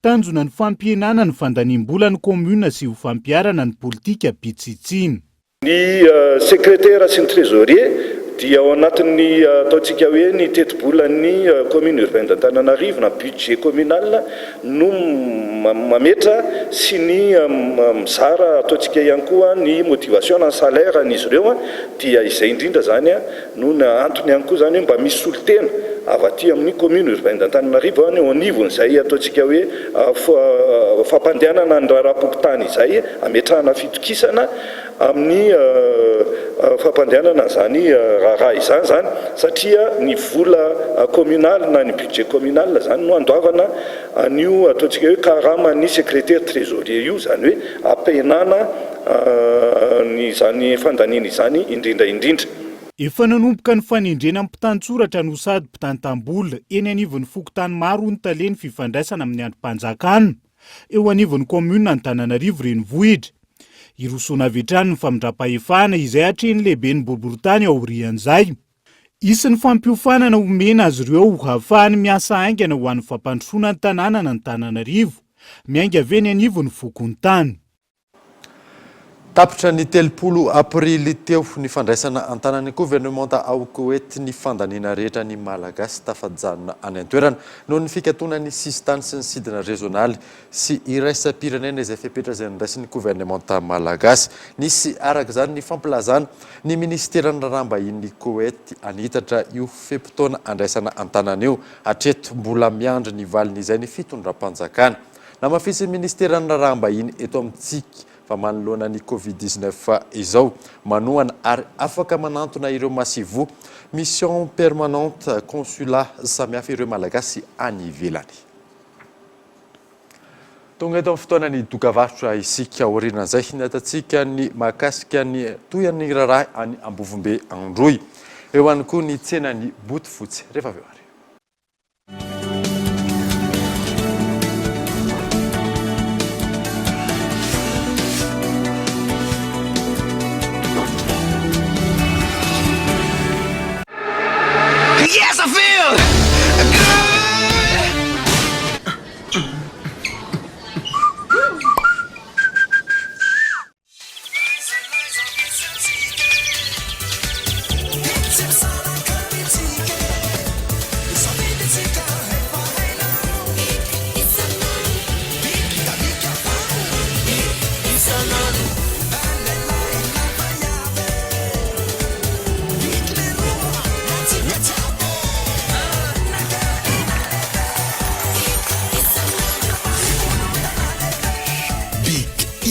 Tanjona ny fampihenana ny fandaniam-bola ny commune sy ho fampiarana ny politika bitsitsiny. Ny secrétaire sy ny trésorier dia ao anatin'ny ataontsika hoe ny teti-bolan'ny commune urbaine d'Antananarivo na budget communal no mametra sy ny mizara ataontsika ihany koa ny motivation na salaire an'izy ireo dia izay indrindra zany no antony ihany koa zany mba misy solitena avy aty amin'ny commune urbaine d'Antananarivo eo anivon'izay ataontsika hoe fampandehanana ny raharaham-pokotany izay ametrahana fitokisana amin'ny fampandehanana zany raha izany zany satria ny vola communal na ny budget communal zany no andoavana an'io ataontsika hoe karama ny secrétaire trésorier io zany hoe ampihenana ny zany fandaniana izany indrindra. Efa nanomboka ny fanendrena mpitantsoratra no sady mpitantambola eny anivon'ny fokotany maro ny taleny fifandraisana amin'ny androm-panjakana eo anivon'ny commune Antananarivo renivohitra. Irosona avy hatrany ny famindram-pahefana izay hatreny lehibe ny boriboritany ao aorian'izay. Isy ny fampiofanana omena azy ireo ho hafahany miasa aingana ho an'ny fampandrosoana ny tanàna na ny Antananarivo miainga avy eny anivon'ny fokony tany. Tapitra ny 30 aprily teo ny fandraisana antanan'ny gouvernementa ao Koweït ny fandaniana rehetra ny malagasy tafajanona any an-toerana noho ny fikatona ny sistany sy ny sidina régionaly sy iraisam-pirenena izay fepetra izay niraisin'ny gouvernementa malagasy. Nisy araka izany ny fampilazana ny ministeran'ny raraham-bahinin'ny Koweït anitatra io fepotona andraisana antanana io hatreto mbola miandry ny valin'izay ny fitondram-panjakana. Namafisy ministeran'ny raraham-bahiny eto amintsika fa manoloana ny Covid-19 izao manohana ary afaka manantona ireo masivo mission permanente consulat samihafa ireo malagasy any ivelany. Tonga eto amin'ny fotoana ny dokavarotra isika aorianan'izay natatsika ny mahakasika ny toyan'ny raraha any Ambovombe Androy eo ihany koa ny tsena ny Botofotsy rehefa avy eo ary.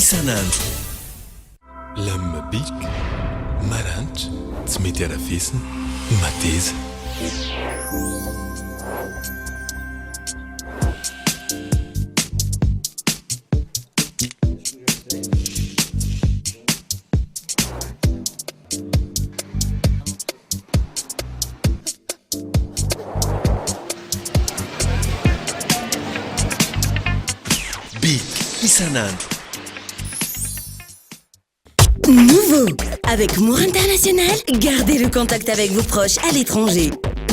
isanandro lamima bika maranitra tsy mety arafesina mateza Nouveau! Avec Mour International, gardez le contact avec vos proches à l'étranger.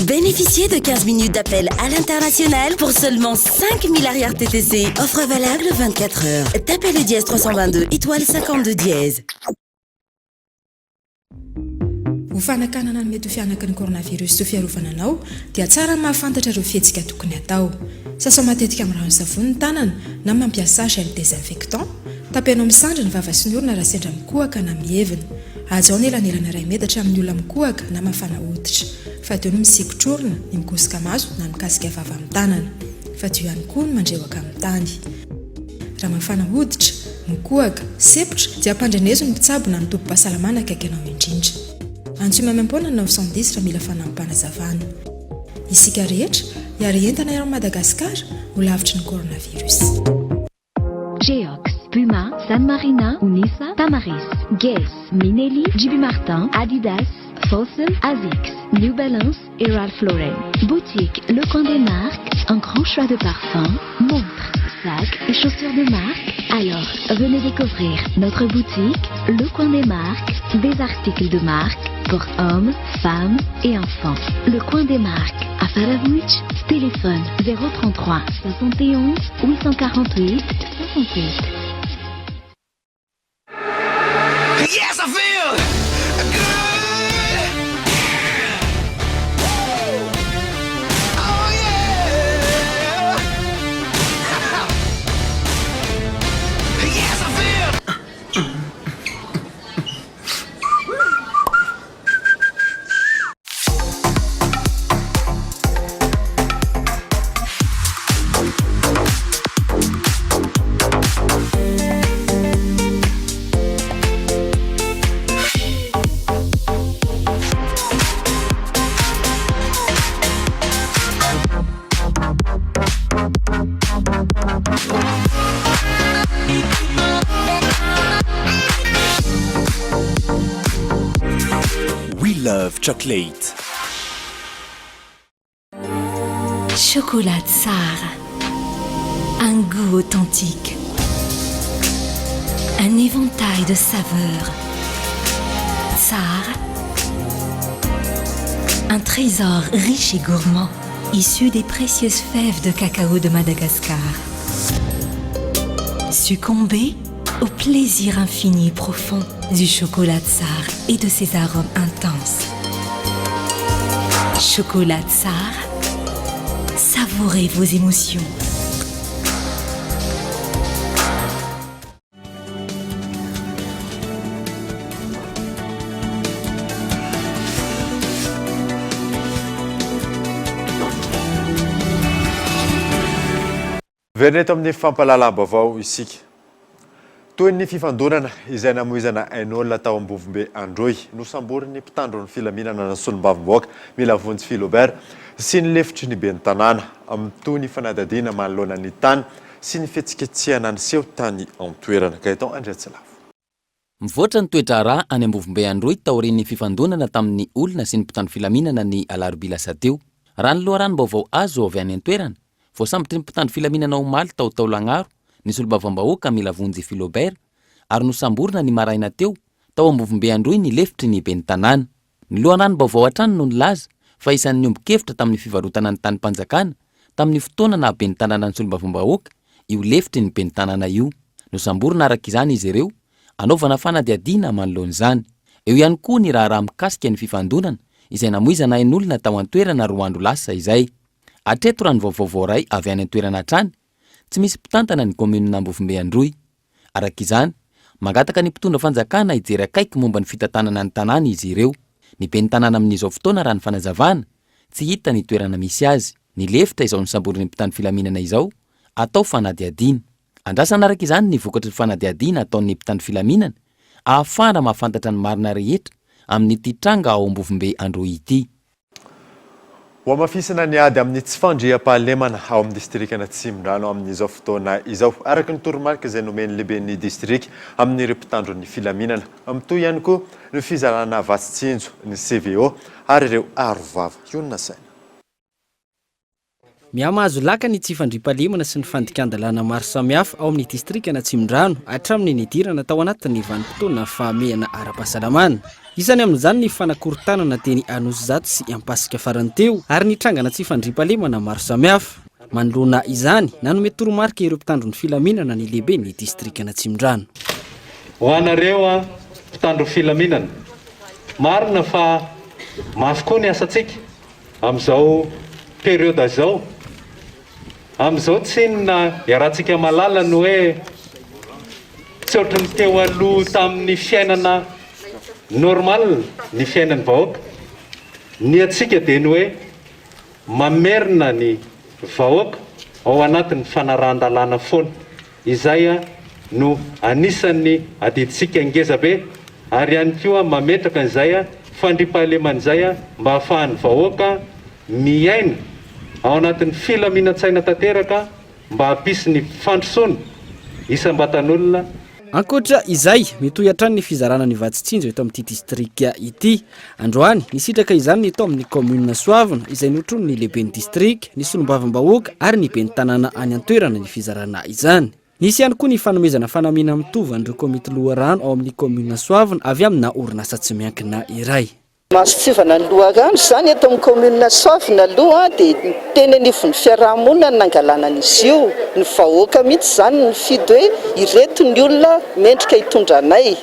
Bénéficiez de 15 minutes d'appel à l'international pour seulement 5000 arrières TTC. Offre valable 24 heures. Tapez le dièse 322 étoile 52 dièse. Ho fanakanana ny mety ho fianaky ny coronavirus sy fiarovana anao dia tsara mahafantatra ireo fihetsika tokony atao. Sasa matetika amin'ny rano savony ny tanana na mampiasa gel désinfectant. Tapenao misandry ny vava sy ny orona raha sendra mikohaka na mievina. Azo ao ny elanelana iray metatra amin'ny olona mikohaka na mafana hoditra. Fa teo ny misikotra orona, ny mikosika maso na mikasika vava amin'ny tanana. Fa teo ihany koa ny mandrewaka amin'ny tany. Raha mafana hoditra, mikohaka, sepotra dia ampandrenezo ny mpitsabo na ny tombom-pahasalamana akaiky anao indrindra. Antsoina miampona 910 raha mila fanampanazavana. Isika rehetra hiary entana eo Madagasikara ho lavitry ny coronavirus. Geox, Puma, San Marina, Unisa, Tamaris, Guess, Minelli, JB Martin, Adidas, Fossen, Asics, New Balance et Ralph Lauren. Boutique Le Coin des Marques, un grand choix de parfums, montres, sacs et chaussures de marque. Alors, venez découvrir notre boutique Le Coin des Marques, des articles de marque pour hommes, femmes et enfants. Le Coin des Marques à Faravouch, téléphone 033 71 848 68. Yes, I feel good. Oh yeah. Yes, I feel. Love chocolate. Chocolat Tsar. Un goût authentique. Un éventail de saveurs. Tsar. Un trésor riche et gourmand, issu des précieuses fèves de cacao de Madagascar. Succombez au plaisir infini et profond du chocolat Tsar et de ses arômes intenses. Chocolat Tsar, savourez vos émotions. Veneto amin'ny fampalalam-baovao isika. Toy ny fifandonana izay namoizana ain'olona tao Ambovombe Androy nosamborin'ny mpitandro ny filaminana na solombavamboaka mila vonjy Philobert sy ny lefitry ny ben'ny tanàna amin'ny toy ny fanadadiana manoloana ny tany sy ny fihetsiketsehana ny seho tany amin'ny toerana Gaëtan Andriatsilavo. Mivoatra ny toetra rà any Ambovombe Androy taorian'ny fifandonana tamin'ny olona sy ny mpitandro filaminana ny alarobia lasa teo. Raha ny loharanom-baovao azo avy any an-toerana, voasambotry ny mpitandro filaminana omaly tao Lagnaro, ny solobavambahoaka mila vonjy Philobert, ary nosamborina ny maraina teo tao Ambovombe Androy ny lefitry ny ben'ny tanàna. Ny loharanom-baovao hatrany no nilaza fa isan'ny ombon-kevitra tamin'ny fivarotana ny tany-panjakana tamin'ny fotoana na ben'ny tanàna ny solobavambahoaka io lefitry ny ben'ny tanàna io. Nosamborina araka izany izy ireo, anaovana fanadihadiana manoloan'izany. Eo ihany koa ny raha mikasika ny fifandonana izay namoizana ain'olona tao an-toerana roa andro lasa izay. Atreto raha ny vaovaovao ray avy any an-toerana hatrany, tsy misy mpitantana ny kominina Ambovombe Androy. Araka izany, mangataka ny mpitondra fanjakana hijery akaiky momba ny fitantanana ny tanàna izy ireo. Ny ben'ny tanàna amin'izao fotoana raha ny fanazavana, tsy hita ny toerana misy azy. Ny lefitra izao nosamborin'ny mpitandro filaminana izao, atao fanadihadiana. andrasana araka izany ny vokatry ny fanadiadiana ataon'ny mpitandro filaminana ahafahana mahafantatra ny marina rehetra amin'ity tranga ao ambovombe androy ity. Ho amafisana ny ady amin'ny tsy fandriam-pahalemana ao amin'ny distrikana Tsimondrano amin'izao fotoana izao araka ny toromarika izay nomeny lehiben'ny distrika amin'ireo mpitandro ny filaminana amitoy ihany koa ny fizarana vasitsinjo ny CVO ary ireo arovava ionina saina. Miamahazo laka ny tsy fandriam-pahalemana sy ny fandikandalana maro samihafa ao amin'ny distrikana Tsimondrano hatramin'ny nidirana tao anatin'ny vanim-potoana fahamehana ara-pahasalamana. Isany amin'izany ny fanakorontanana teny Anosizato sy Ampasika farany teo ary ny trangana tsy fandriam-pahalemana maro samihafa. Manoloana izany nanome toromarika ireo mpitandro ny filaminana ny lehibe ny distrikana Tsimondrano. Ho anareo mpitandro filaminana, marina fa mafy koa ny asantsika amin'izao periode zao. Amin'izao tsy inona iarahantsika malala ny hoe tsy ohatran'ny teo aloha tamin'ny fiainana normal ny fiainan'ny vahoaka. Ny atsika dia ny hoe mamerina ny vahoaka ao anatin'ny fanarahan-dalàna foana. Izay no anisan'ny adiditsika ngezabe ary ihany koa mametraka an'izay fandriam-pahaleman'izay mba ahafahan'ny vahoaka miaina ao anatin'ny filaminantsaina tanteraka mba hampisy ny fandrosoana isam-batan'olona. Ankoatra izay mitohy hatrany ny fizarana ny vatitsinjo eto amin'ity distrika ity. Androany nisitraka izany eto amin'ny commune Soavina izay notrony ny lehiben'ny distrika, ny solombavambahoaka ary ny ben'ny tanàna any an-toerana ny fizarana izany. Nisy ihany koa ny fanomezana fanamiana mitovy an'ireo komity loharano ao amin'ny commune Soavina avy amina orinasa tsy miankina iray. Masitsivana ny loharano zany eto amin'ny commune Soavina aloha dia teny anivon'ny fiarahamonina ny nangalana an'izy io. Ny vahoaka mihitsy zany ny fidy hoe ireto ny olona mendrika hitondra anay.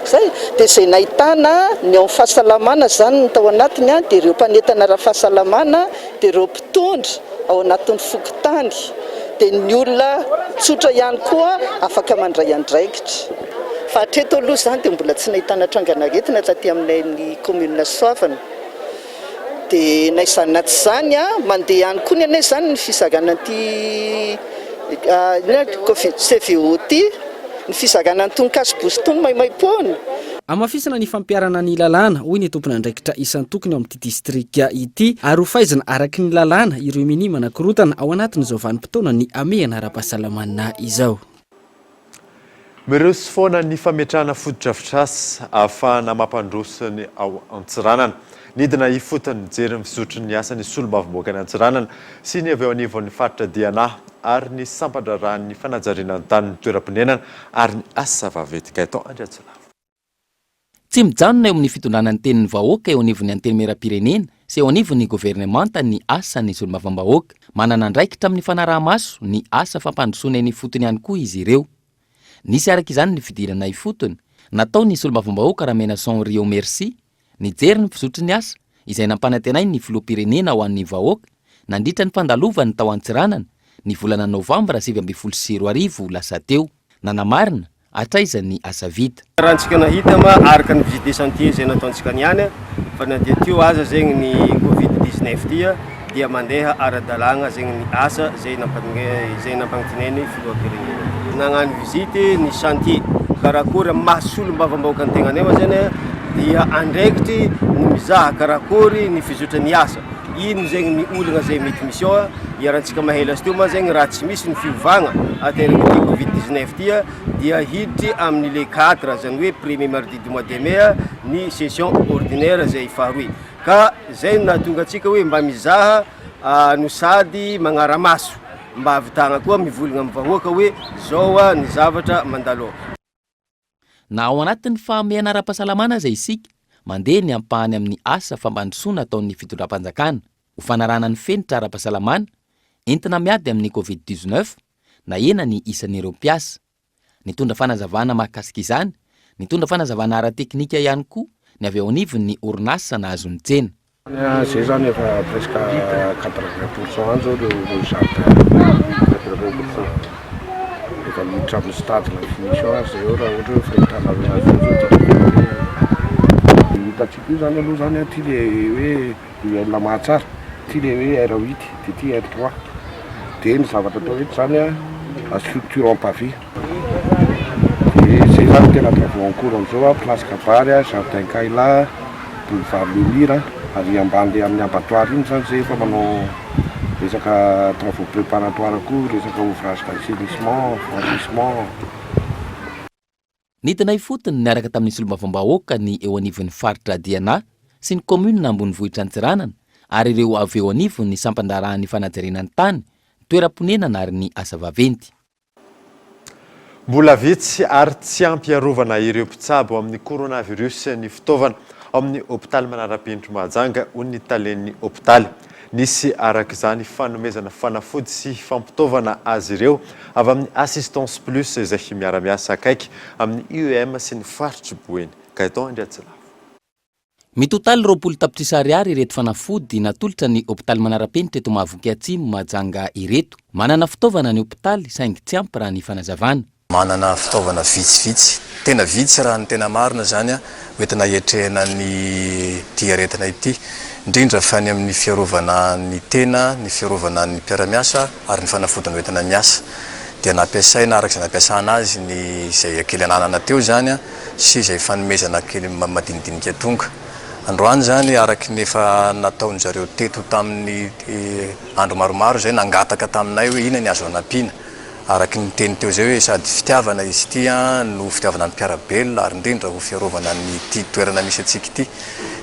Zay dia izay nahitana ny ao amin'ny fahasalamana zany ny tao anatiny dia ireo mpanentana ara-fahasalamana dia ireo mpitondra ao anatin'ny fokontany. Dia ny olona tsotra ihany koa afaka mandray andraikitra. Fa hatreto aloha zany dia mbola tsy nahitana trangana-retina taty amin'ny commune Soavina. Dia naizany tsy zany mandeha ihany koa ny anay zany ny fizarana ity CVO ty, ny fizarana ny tononkasy tony maimaim-poana. Amafisana ny fampiarana ny lalàna hoy ny tompon'andraikitra isan'ny tokony ao amin'ity distrika ity ary ho fahaizana araky ny lalàna ireo minimana korotana ao anatin'izao vanim-potoana ny amehana ara-pahasalamana izao. Mirosy foana ny fametrahana fotodrafitrasa ahafahana mampandroso ny ao Antsiranana. Nidina ifotony jery ny fisotro ny asa ny solombavamboaka ny Antsiranana sy ny avy ao anivon'ny faritra Diana ary ny sampandrarahan'ny fanajariana ny tany ny toeram-ponenana ary ny asa vaventika eto Andriantsina. Tsy mijanona eo amin'ny fitondrana ny tenin'ny vahoaka eo anivon'ny antenimera-pirenena sy eo anivon'ny governemanta ny asa ny solombavambahoaka. Manana andraikitra amin'ny fanaraha-maso ny asa fampandrosoana ny fotony ihany koa izy ireo. Nisy araka izany ny fidirana ifotony natao ny solombavambahoaka Ramenason Rio Merci nijery ny fisotro ny asa izay nampanantenay ny filoham-pirenena ho an'ny vahoaka nandritra ny fandalovany tao Antsiranana ny volana Novambra 2024 lasa teo. Nanamarina atraizan'ny asa vita. Raha antsika nahita araka ny visite chantier izay nataontsika niany fa na dia teo aza zegny ny Covid-19 tia dia mandeha ara-dalàna zegny ny asa izay nampagnitinay filoham-pirenena. Nagnano visite ny chantier karakory mahasolombavambahoaka ny tegnanay zany dia andraikitry ny mizaha karakory ny fizotra ny asa. Ino zegny ny olana zay mety misy ao iarantsika mahela teo ma zegny raha tsy misy ny fiovagna ateraky ty Covid-19 tia dia hiditry amin'ny le 4 zany hoe premier mardi du mois de mai ny session ordinaire zay faharoy. Ka zay nahatonga atsika hoe mba mizaha no sady magnara-maso mba ahavitagna koa mivolagna amin'ny vahoaka hoe zao ny zavatra mandalo. Na ao anatin'ny fahamehana ara-pahasalamana zay isika mandeha ny ampahany amin'ny asa fampandrosoana ataon'ny fitondram-panjakana ho fanarana ny fenitra ara-pahasalamana entina miady amin'ny Covid-19 na ena ny isan'ireo mpiasa. Nitondra fanazavana mahakasika izany, nitondra fanazavana ara-teknika ihany koa ny avy ao anivon'ny orinasa nahazo ny tsena. Zay zany efa presque 80% an'izao reo sarika 80%. Efa miditra amin'ny stade na finition zay eo raha ohatra hoe firehitrana azy hitatsika io zany aloha zany ty le hoe lamahatsara, ty le hoe R8 dia ty R3 dia ny zavatra atao eto zany la structure en pavé. Et c'est ça le tena travaux en cours amizao place kabary jardin kaila boulevard Lemire ary ambany le amin'ny abattoir iny zany zay efa manao resaka travaux préparatoires koa resaka ouvrage d'assainissement fornissement. Nitanay fotony niaraka tamin'ny solombavambahoaka ny eo anivon'ny faritra Diana sy ny commune ambony vohitra Antsiranana ary ireo avy eo anivony sampandarahany fanajarenany tany toeram-ponenana ary ny asa vaventy. Mbola vitsy ary tsy ampiarovana ireo mpitsabo amin'ny coronavirus ny fitaovana amin'ny hôpitaly Manarapenitra Mahajanga hoy ny talen'ny hôpitaly. Nisy araka izany fanomezana fanafody sy fampitaovana azy ireo avy amin'ny assistance plus izay miara-miasa akaiky amin'ny IEM sy ny faritry Boeny. Gaëtan Andriatsilavo. Mitotaly 20 tapitrisa ariary ireto fanafody natolotra ny hôpitaly Manarapenitra eto Mahavoky Atsimo Mahajanga ireto. Manana fitaovana ny hôpitaly saingy tsy ampy raha ny fanazavana. Manana fitaovana vitsivitsy, tena vitsy raha ny tena marina zany hoentina hiatrehana ny aretina ity, indrindra fa ny amin'ny fiarovana ny tena, ny fiarovana ny mpiara-miasa ary ny fanafodiny hoentina miasa. Dia nampiasaina araka izay nampiasana azy ny izay kely ananana teo zany sy izay fanomezana kely madinidinika tonga. Androany zany araky ny efa nataony zareo teto tamin'ny andro maromaro zay nangataka taminay hoe ina ny azo anampiana. Araky ny teny teo zay hoe sady fitiavana izy ity no fitiavana ny mpiarabelona ary indrindra ho fiarovana ny ty toerana misy atsika ity.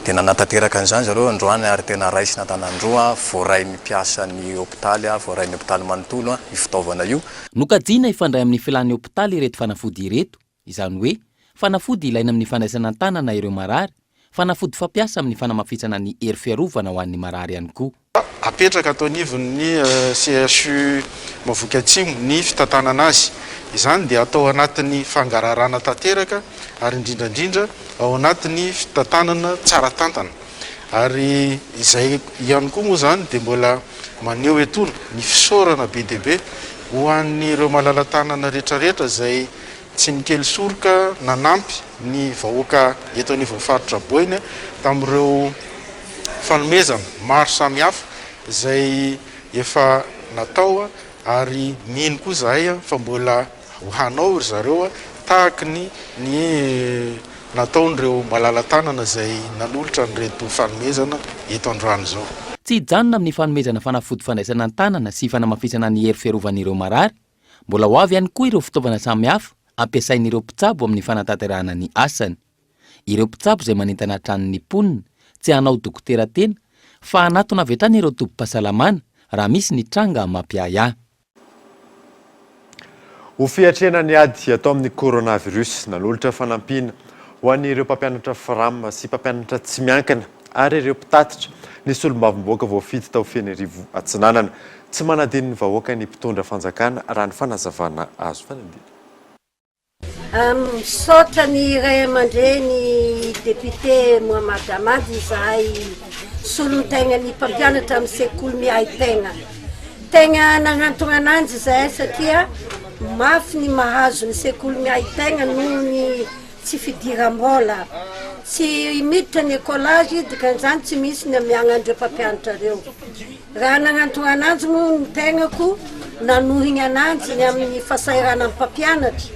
Dia nanatanteraka an'izany zareo androany ary tena raisina tanandroa voaray ny mpiasa ny hôpitaly, voaray ny hôpitaly manontolo io fitaovana io. Nokajiana ifandray amin'ny filan'ny hôpitaly ireto fanafody ireto, izany hoe fanafody ilaina amin'ny fandraisana tanana ireo marary, fanafody fampiasa amin'ny fanamafisana ny hery fiarovana ho an'ny marary ihany koa. Apetraka atao anivon'ny CHU Mahavoky Atsimo ny fitantanana azy. Izany dia atao anatin'ny fangararana tanteraka ary indrindrandrindra ao anatin'ny fitantanana tsara tantana. Ary izay ihany koa moa zany dia mbola maneho etolo ny fisaorana be dia be ho an'ireo malala-tanana rehetrarehetra izay tsy nikely soroka nanampy ny vahoaka eto anivon'ny faritra Boeny tamin'ireo fanomezana maro samihafa izay efa natao ary mino koa zahay fa mbola hanao ry zareo tahaka ny nataon'ireo malala-tanana izay nanolotra nyreto fanomezana eto androany zao. Tsy hijanona amin'ny fanomezana fanafody fandraisana tanana sy fanamafisana ny hery fiarovan'ireo marary, mbola ho avy ihany koa ireo fitaovana samihafa ampiasain'ireo mpitsabo amin'ny fanatanterahana ny asany. Ireo mpitsabo izay manentana tranon'ny mponina tsy hanao dokotera tena fa anatona avy hatrany ireo tobim-pahasalamana raha misy ny tranga mampiaya. Ho fiatrena ny ady atao amin'ny coronavirus nanolotra fanampiana ho an'ireo mpampianatra FRAM sy mpampianatra tsy miankina ary ireo mpitatitra ny solombavamboaka voafity tao Fianarivo Atsinanana tsy manadino ny vahoaka ny mpitondra fanjakana raha ny fanazavana azo fanadina. Misaotra ny ray aman-dreny député Mohamady Amady izahay solon-tegna ny mpampianatra amin'ny sekoly mihay tegna. Tegna nagnantona ananjy izahay satria mafy ny mahazo ny sekoly mihay tegna noho ny tsy fidiram-bola. Tsy miditra ny écolage dikan'izany tsy misy ny amiagnan'ireo mpampianatra reo. Raha nagnantona ananjy moa ny tegnako nanohiny ananjy ny amin'ny fahasahiranan'ny mpampianatra.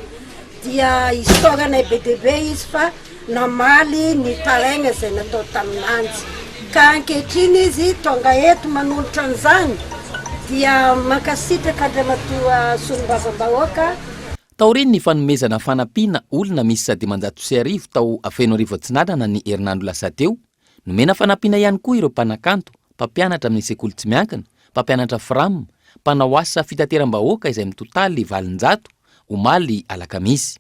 Dia historanay be dia be izy fa namaly ny taraigna izay natao taminanjy. Ka ankehitriny izy tonga eto manolotra an'izany dia mankasitraka andriamatoa solombavambahoaka. Taoriny ny fanomezana fanampiana olona misy sady manjato sy arivo tao Fianarivo Atsinanana ny herinandro lasa teo, nomena fanampiana ihany koa ireo mpanakanto, mpampianatra amin'ny sekoly tsy miankina, mpampianatra FRAM, mpanao asa fitateram-bahoaka izay mitotaly 700 omaly alakamisy.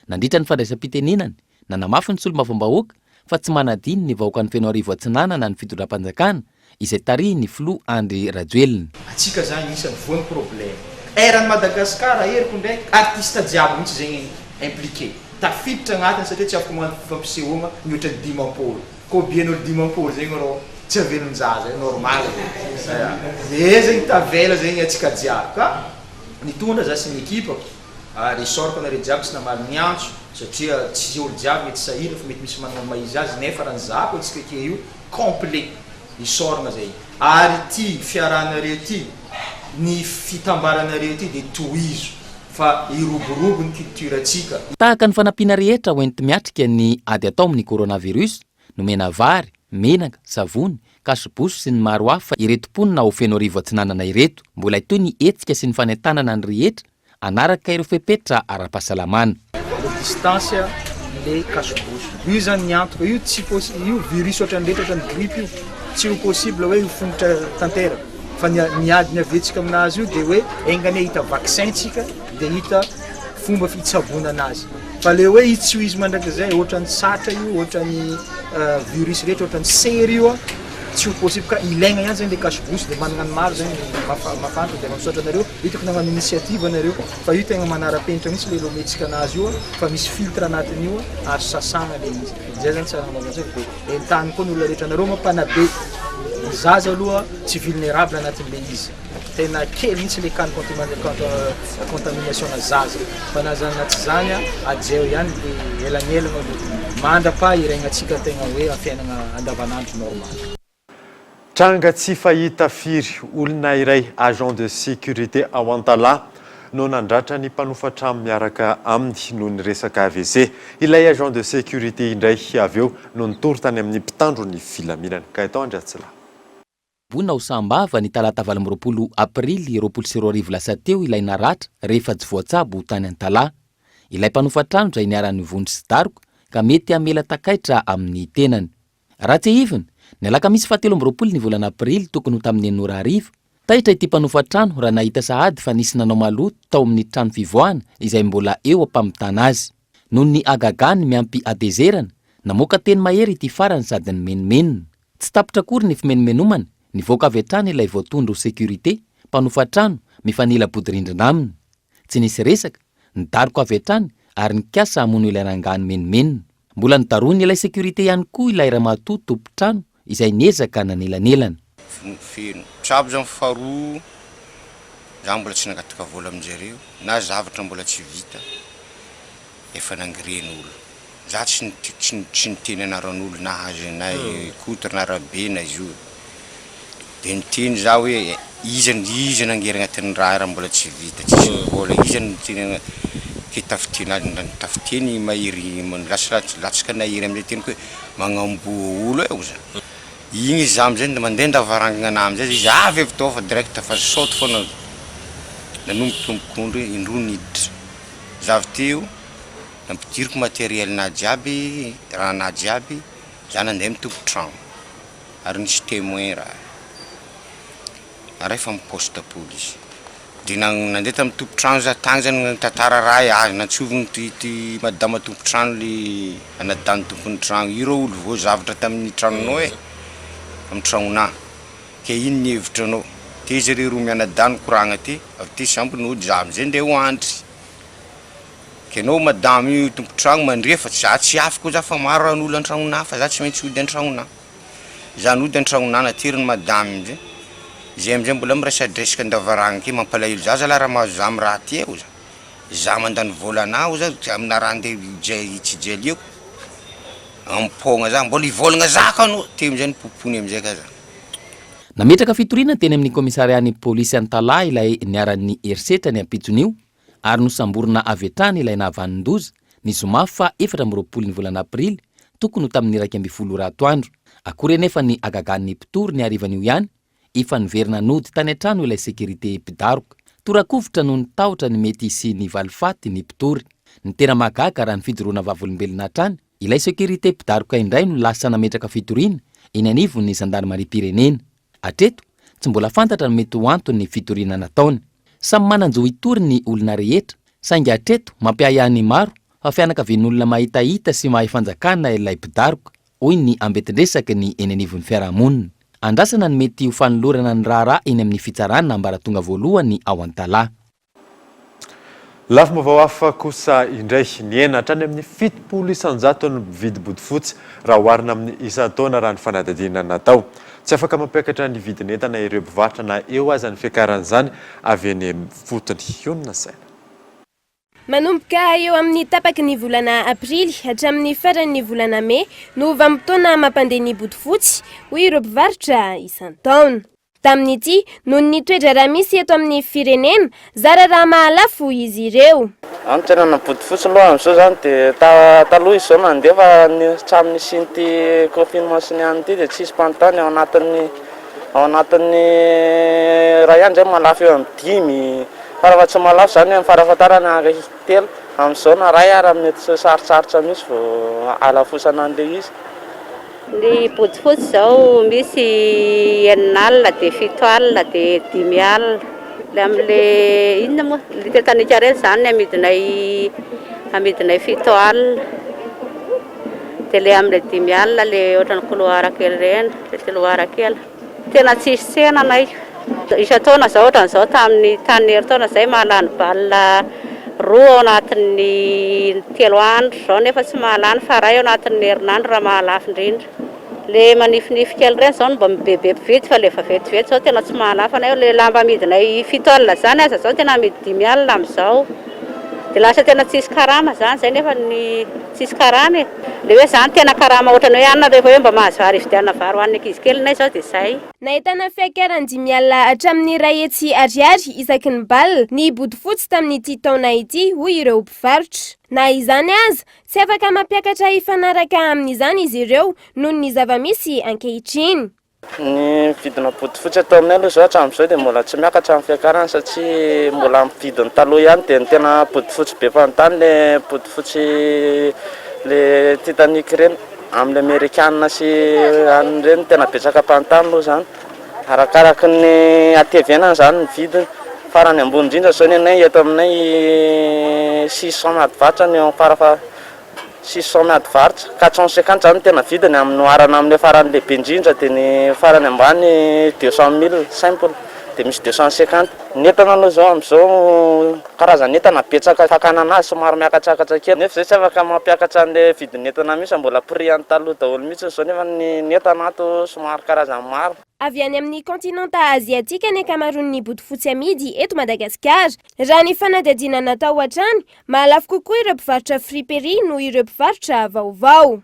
Nandritra ny fandraisam-pitenenany, nanamafy ny solombavambahoaka fa tsy manadino ny vahoaka ny Fianarivo Atsinanana ny fitondram-panjakana izay tariny Flo Andry Rajoelina. Atsika zany isan'ny voany problème. Eran'ny Madagasikara eriko ndraiky artiste jiaby mihitsy zegny impliqué. Tafiditra agnatiny satria tsy afaka magnano fampisehoagna mihoatra ny dimampolo. Combien-n'olo dimampolo zegny rô tsy avelon-jaza normal zegny. Zegny tavela zegny atsika jiaby. Ka nitondra za sy ny ekipako ary sorako anareo jiaby tsy namaly miantso satria tsy olo jiaby mety sahira fa mety misy manana maizy azy nefa raha ny zako atsika ke io complet isorana zay. Ary ty fiarahanareo ty ny fitambaranareo ty dia tohizo fa iroborobo ny culture atsika. Tahaka ny fanampiana rehetra hoenty miatrika ny ady atao amin'ny coronavirus, nomena vary, menaka, savony, kasoboso sy ny maro hafa ireto mponina ho feno arivo atsinanana ireto. Mbola itoy ny etsika sy ny fanentanana ny rehetra anaraka ireo fepetra ara-pahasalamana. Distance le kasoboso. Io zany ny antoka, io virus ohatran'ny grippe io tsy ho possible hoe ho fonitra tanteraka. Fa ny ady ny avetsika aminazy io dia hoe engany hita vaccin tsika dia hita fomba fitsabona anazy. Fa le hoe io tsy ho izy mandrakizay ohatran'ny satra io, ohatran'ny virus rehetra, ohatran'ny sery io tsy ho possible ka ilaigna ihany zany le kasoboso dia manana ny maro zany mafantatra dia mampisaotra anareo hitako nagnano initiative anareo fa io tegna manara-penitra mihitsy le lometsika anazy io fa misy filtre anatiny io ary sasagna le izy. Zay zany tsara magnazay dia entany koa ny olona rehetra anareo mampanabe zaza aloha tsy vulnérable anatin'le izy. Tena kely mihitsy le cas de contamination na zaza fa na zany na tsy zany ajeo ihany dia elanelana mandra-pa iraignatsika tegna hoe afiainana andavanandro normal. Tranga tsy fahita firy olona iray agent de sécurité ao Antala no nandratra ny mpanofatra miaraka aminy no ny resaka AVC. Ilay agent de sécurité indray avy eo no nitory tany amin'ny mpitandro ny filaminana. Ka itao Andratsila. Bona ho sambava ny talata 20 aprily 2020 lasa teo ilay naratra rehefa tsy voatsabo tany Antala. Ilay mpanofatrano dray niarany vondry sy daroko ka mety amela takaitra amin'ny tenany. Raha tsy hiviny, ny alakamisy 17 ny volana aprily tokony ho tamin'ny 9:00 taitra ity mpanofatrano raha nahita sahady fa nisy nanao maloto tao amin'ny trano fivoahana izay mbola eo ampamitana azy. Noho ny agagany miampy adezerana, namoaka teny mahery ity farany sady ny menimenina. Tsy tapitra akory ny fimenimenomana, nivoaka avy hatrany ilay voatondro sécurité, mpanofatrano mifanila bodirindrina aminy. Tsy nisy resaka, nidaroko avy hatrany ary nikasa hamono ilay rangany menimenina. Mbola nidaroany ilay sécurité ihany koa ilay ramatoa tompo-trano izay niezaka nanelanelana. Feno trabo zany faharoa za mbola tsy nangataka vola aminjareo na zavatra mbola tsy vita efa nangiren'olo za tsy niteny anaran'olo na hazy na kotra na rabe na izy io dia niteny za hoe izy nangery agnatin'ny raha mbola tsy vita tsisy vola izy niteny tafiteny mahery latsaka nahery amin'ilay teny hoe magnamboa olo eo za. Igny izy za amizay mandeha ndavarangana ana amizay izy avy avy tao fa direct fa saute foana nanomboka tombokondro indroa niditra. Za avy teo nampidiriko matériel-na jiaby, raha-na jiaby, za nandeha mitompo-trano ary nisy témoin raha. Ary efa miposte police. Dia nandeha tamin'ny tompo-trano za tagny zany tantara raha azy nantsoviny ty madama tompo-trano le anadany tompony trano ireo olo voazavatra tamin'ny tranonao amin'ny tragnona ke ino ny hevitranao te izy reo mianadany koragna ty avy ty sambo no za amizay ndeha hoandry ke anao madama io tompo-trano mandre fa za tsy afaka za fa maro an'olo an-tragnona fa za tsy maintsy ody an-tragnona za nody an-tragnona nateriny madama amizay zay amizay mbola mirasadresaka andavaragna ke mampalahelo za la raha mahazo za amin'ny raha ty eo za mandany volanao za amina raha ndeha tsy jelieko ampogna za mbola ivolagna zaka anao te amizay nipopony amizay ka za. Nametraka fitoriana teny amin'ny komissarian'ny polisy Antala ilay niaran'ny erisetra ny ampitson'io ary nosamborina avy hatrany ilay nahavanin-doza ny zoma fa 20 ny volana aprily tokony ho tamin'ny 12 ratoandro. Akory anefa ny agagan'ny mpitory ny arivan'io ihany efa niverina nody tany an-trano ilay sécurité mpidaroka. Torakovitra no nitahotra ny mety sy ny valifaty ny mpitory. Ny tena mahagaga raha ny fijoroana vavolombelona hatrany ilay sécurité mpidaroka indray no lasa nametraka fitoriana eny anivon'ny gendarmerie-pirenena. Atreto tsy mbola fantatra ny mety ho antony fitoriana nataony. Samy mananjo hitory ny olona rehetra saingy atreto mampiayany maro fa fianakavian'olona mahitahita sy mahay fanjakana ilay mpidaroka hoy ny ambetindresaka ny eny anivon'ny fiarahamonina. Andrasana ny mety ho fanolorana ny raharaha eny amin'ny fitsarana ambaratonga voalohany ao Antala. Lafim-baovao hafa kosa indray niena hatrany amin'ny 700 isanjato ny vidy bodofotsy raha oharina amin'ny isan-taona raha ny fanadadiana natao. Tsy afaka mampiakatra ny vidin'entana ireo mpivarotra na eo aza ny fiakaran'izany avy eny fotony Iona Saina. Manomboka eo amin'ny tapaky ny volana aprily hatramin'ny faran'ny volana May no vanim-potoana mampandeha ny bodofotsy hoy ireo mpivarotra isan-taona. tamin'ity noho ny toetra raha misy eto amin'ny firenena zara raha mahalafo izy ireo. Tena nampodifotsy aloha amin'izao zany dia taloha izao nandeha fa hatramin'ny sinty confinement sy ny any ity dia tsisy mpanontany ao anatin'ny raha ihany zay malafo eo amin'ny 5 farafa tsy malafo zany amin'ny farafatarany agny 3 amin'izao na ray ary mety sarotsarotra misy vao alafosana an'ilay izy. Ny botsifotsy zao misy 9 alina dia 7 alina dia 5 alina. Le amin'le inona moa le tanika reny zany amidinay 7 alina. Dia le amin'le 5 alina le ohatran'ny couloir kely reny, le couloir kely. Tena tsisy sena anay. Isa-taona zao ohatran'izao tamin'ny tany herintaona zay mahalany baolina 2 ao anatin'ny 3 andro zao nefa tsy mahalany fa ray ao anatin'ny herinandro raha mahalafo indrindra. Le manifinify kely reny zao no mba mibebe mpividy fa le efa vetivety zao tena tsy mahalafa anay. Le lamba amidinay 7 alina zany aza zao tena amidy 5 alina amin'izao. Dia lasa tena tsisy karama zany zay nefa ny tsisy karama e. Le hoe zany tena karama ohatrany hoe anona rehefa hoe mba mahazo vary ividianana vary ho an'ny ankizy kely nay zao dia zay. Nahitana fiakaran'ny 5 alina hatramin'ny 2 hetsy ariary isaky ny baolina ny bodofotsy tamin'ity taona ity hoy ireo mpivarotra. Na izany aza tsy afaka mampiakatra hifanaraka amin'izany izy ireo noho ny zava-misy ankehitriny. Ny vidina bodofotsy atao aminay aloha zao hatramin'izao dia mbola tsy miakatra amin'ny fiakarana satria mbola amin'ny vidiny taloha ihany dia ny tena bodofotsy be mpanontany le bodofotsy le Titanic reny amin'le Amerikanina sy any reny tena betsaka mpanontany aloha zany. Arakaraky ny hatevenana zany ny vidiny. Farany ambony indrindra zao ny anay eto aminay 600 miady varitra ny farafa 600 miady varitra 450 zany tena vidiny amin'ny noharana amin'ny farany lehibe indrindra dia ny farany ambany 200 000 simple dia misy 250. Ny entana aloha zao amin'izao karazana entana betsaka fakana anazy somary miakatsakatra kely nefa zay tsy afaka mampiakatra an'ilay vidiny entana mihitsy mbola prix any taloha daholo mihitsy zao nefa ny entana ato somary karazana maro. Avy any amin'ny kontinanta aziatika ny ankamaroan'ny bodofotsy amidy eto Madagasikara. Raha ny fanadihadiana natao hatrany, mahalafo kokoa ireo mpivarotra friperie noho ireo mpivarotra vaovao.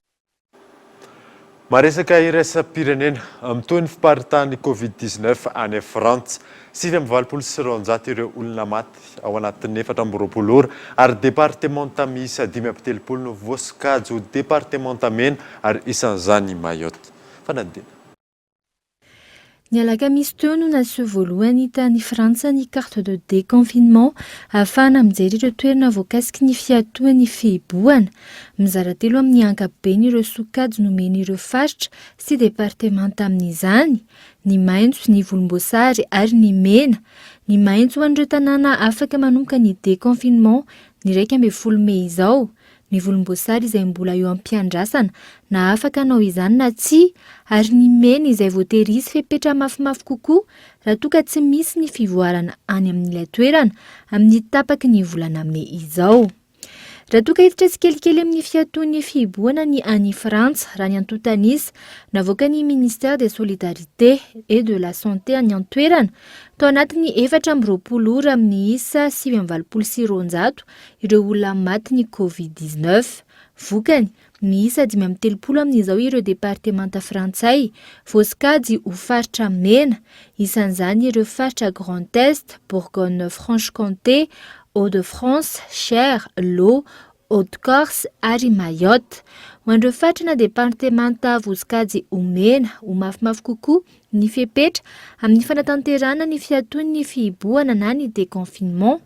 Maresaka iraisam-pirenena amin'ny toy ny fiparitany Covid-19 any Frantsa 720 ireo olona maty ao anatin'ny 420 ora ary departemanta miisa 570 no voasokajy departemanta mena ary isan'izany Mayotte. Fanadina. Ny alakamisy teo no naseho voalohany tany Frantsa ny carte de déconfinement ahafahana mijery ireo toerana voakasiky ny fiatohan'ny fihibohana. Mizara telo amin'ny ankapobeny ireo sokajy nomeny ireo faritra sy departemanta amin'izany, ny maitso, ny volomboasary ary ny mena. Ny maitso ho an'ireo tanàna afaka manomboka ny déconfinement ny 12 Mei izao. Ny volomboasary izay mbola eo am-piandrasana na afaka anao izany na tsy, ary ny mena izay voaterisy fepetra mafimafy kokoa raha toa ka tsy misy ny fivoarana any amin'ilay toerana amin'ny tapaky ny volana Mei izao. Raha toa ka hiditra tsikelikely amin'ny fiatoan'ny fihibohana ny any Frantsa raha ny antontanisa navoaka ny ministère des solidarités et de la santé any an-toerana tao anatin'ny 420 ora amin'ny isa 720 ireo olona maty ny Covid-19. Vokany miisa 530 amin'izao ireo departemanta frantsay voasokajy ho faritra mena, isan'izany ireo faritra Grand Est, Bourgogne-Franche-Comté, Hauts-de-France, Cher, Lot, Haute-Corse ary Mayotte. Ho an'ireo faritra na departemanta voasokajy ho mena ho mafimafy kokoa ny fepetra amin'ny fanatanterana ny fiatoan'ny fihibohana na ny déconfinement.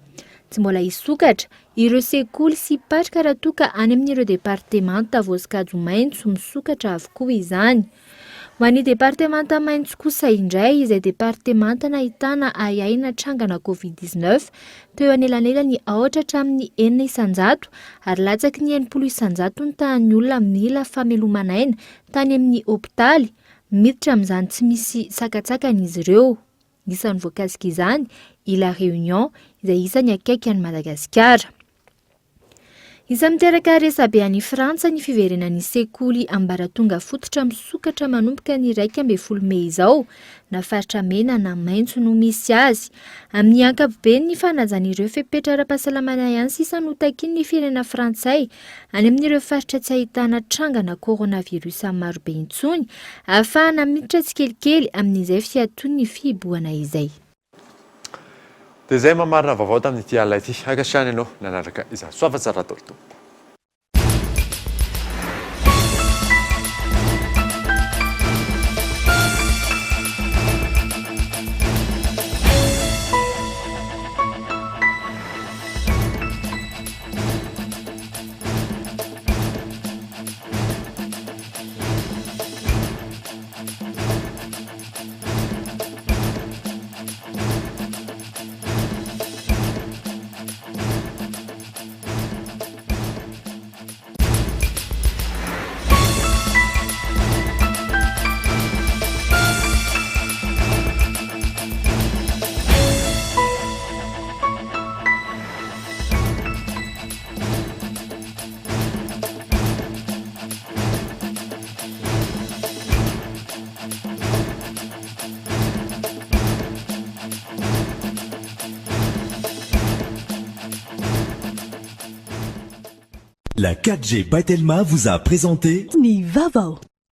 Tsy mbola hisokatra ireo sekoly sy patrika raha toa ka any amin'ireo departemanta voasokajy maitso misokatra avokoa izany. Ho an'ny departemanta maitso kosa indray izay departemanta nahitana ahiahina trangana Covid-19 teo anelanelany 2 hatramin'ny 4 isanjato ary latsaky ny 80 isanjato ny tahan'ny olona mila famelomanaina tany amin'ny hopitaly miditra amin'izany tsy misy sakatsakan'izy ireo. Isan'ny voakasika izany i La Réunion izay isan'ny akaiky any Madagasikara. iza miteraka resabe any Frantsa ny fiverenan'ny sekoly ambaratonga fototra misokatra manomboka ny 12 Mey izao na faritra mena na maitso no misy azy. Amin'ny ankapobeny ny fanajana ireo fepetra ara-pahasalamana ihany sisa no takin'ny ny firenena frantsay any amin'ireo faritra tsy ahitana trangana coronavirus marobe intsony ahafahana miditra tsikelikely amin'izay fiatoan'ny fihiboana izay. Dia izay mamarina vaovao tamin'ity alina ity. Akasiany ianao nanaraka izany soafatsara tolto. La 4G by Telma vous a présenté Ni Vavao.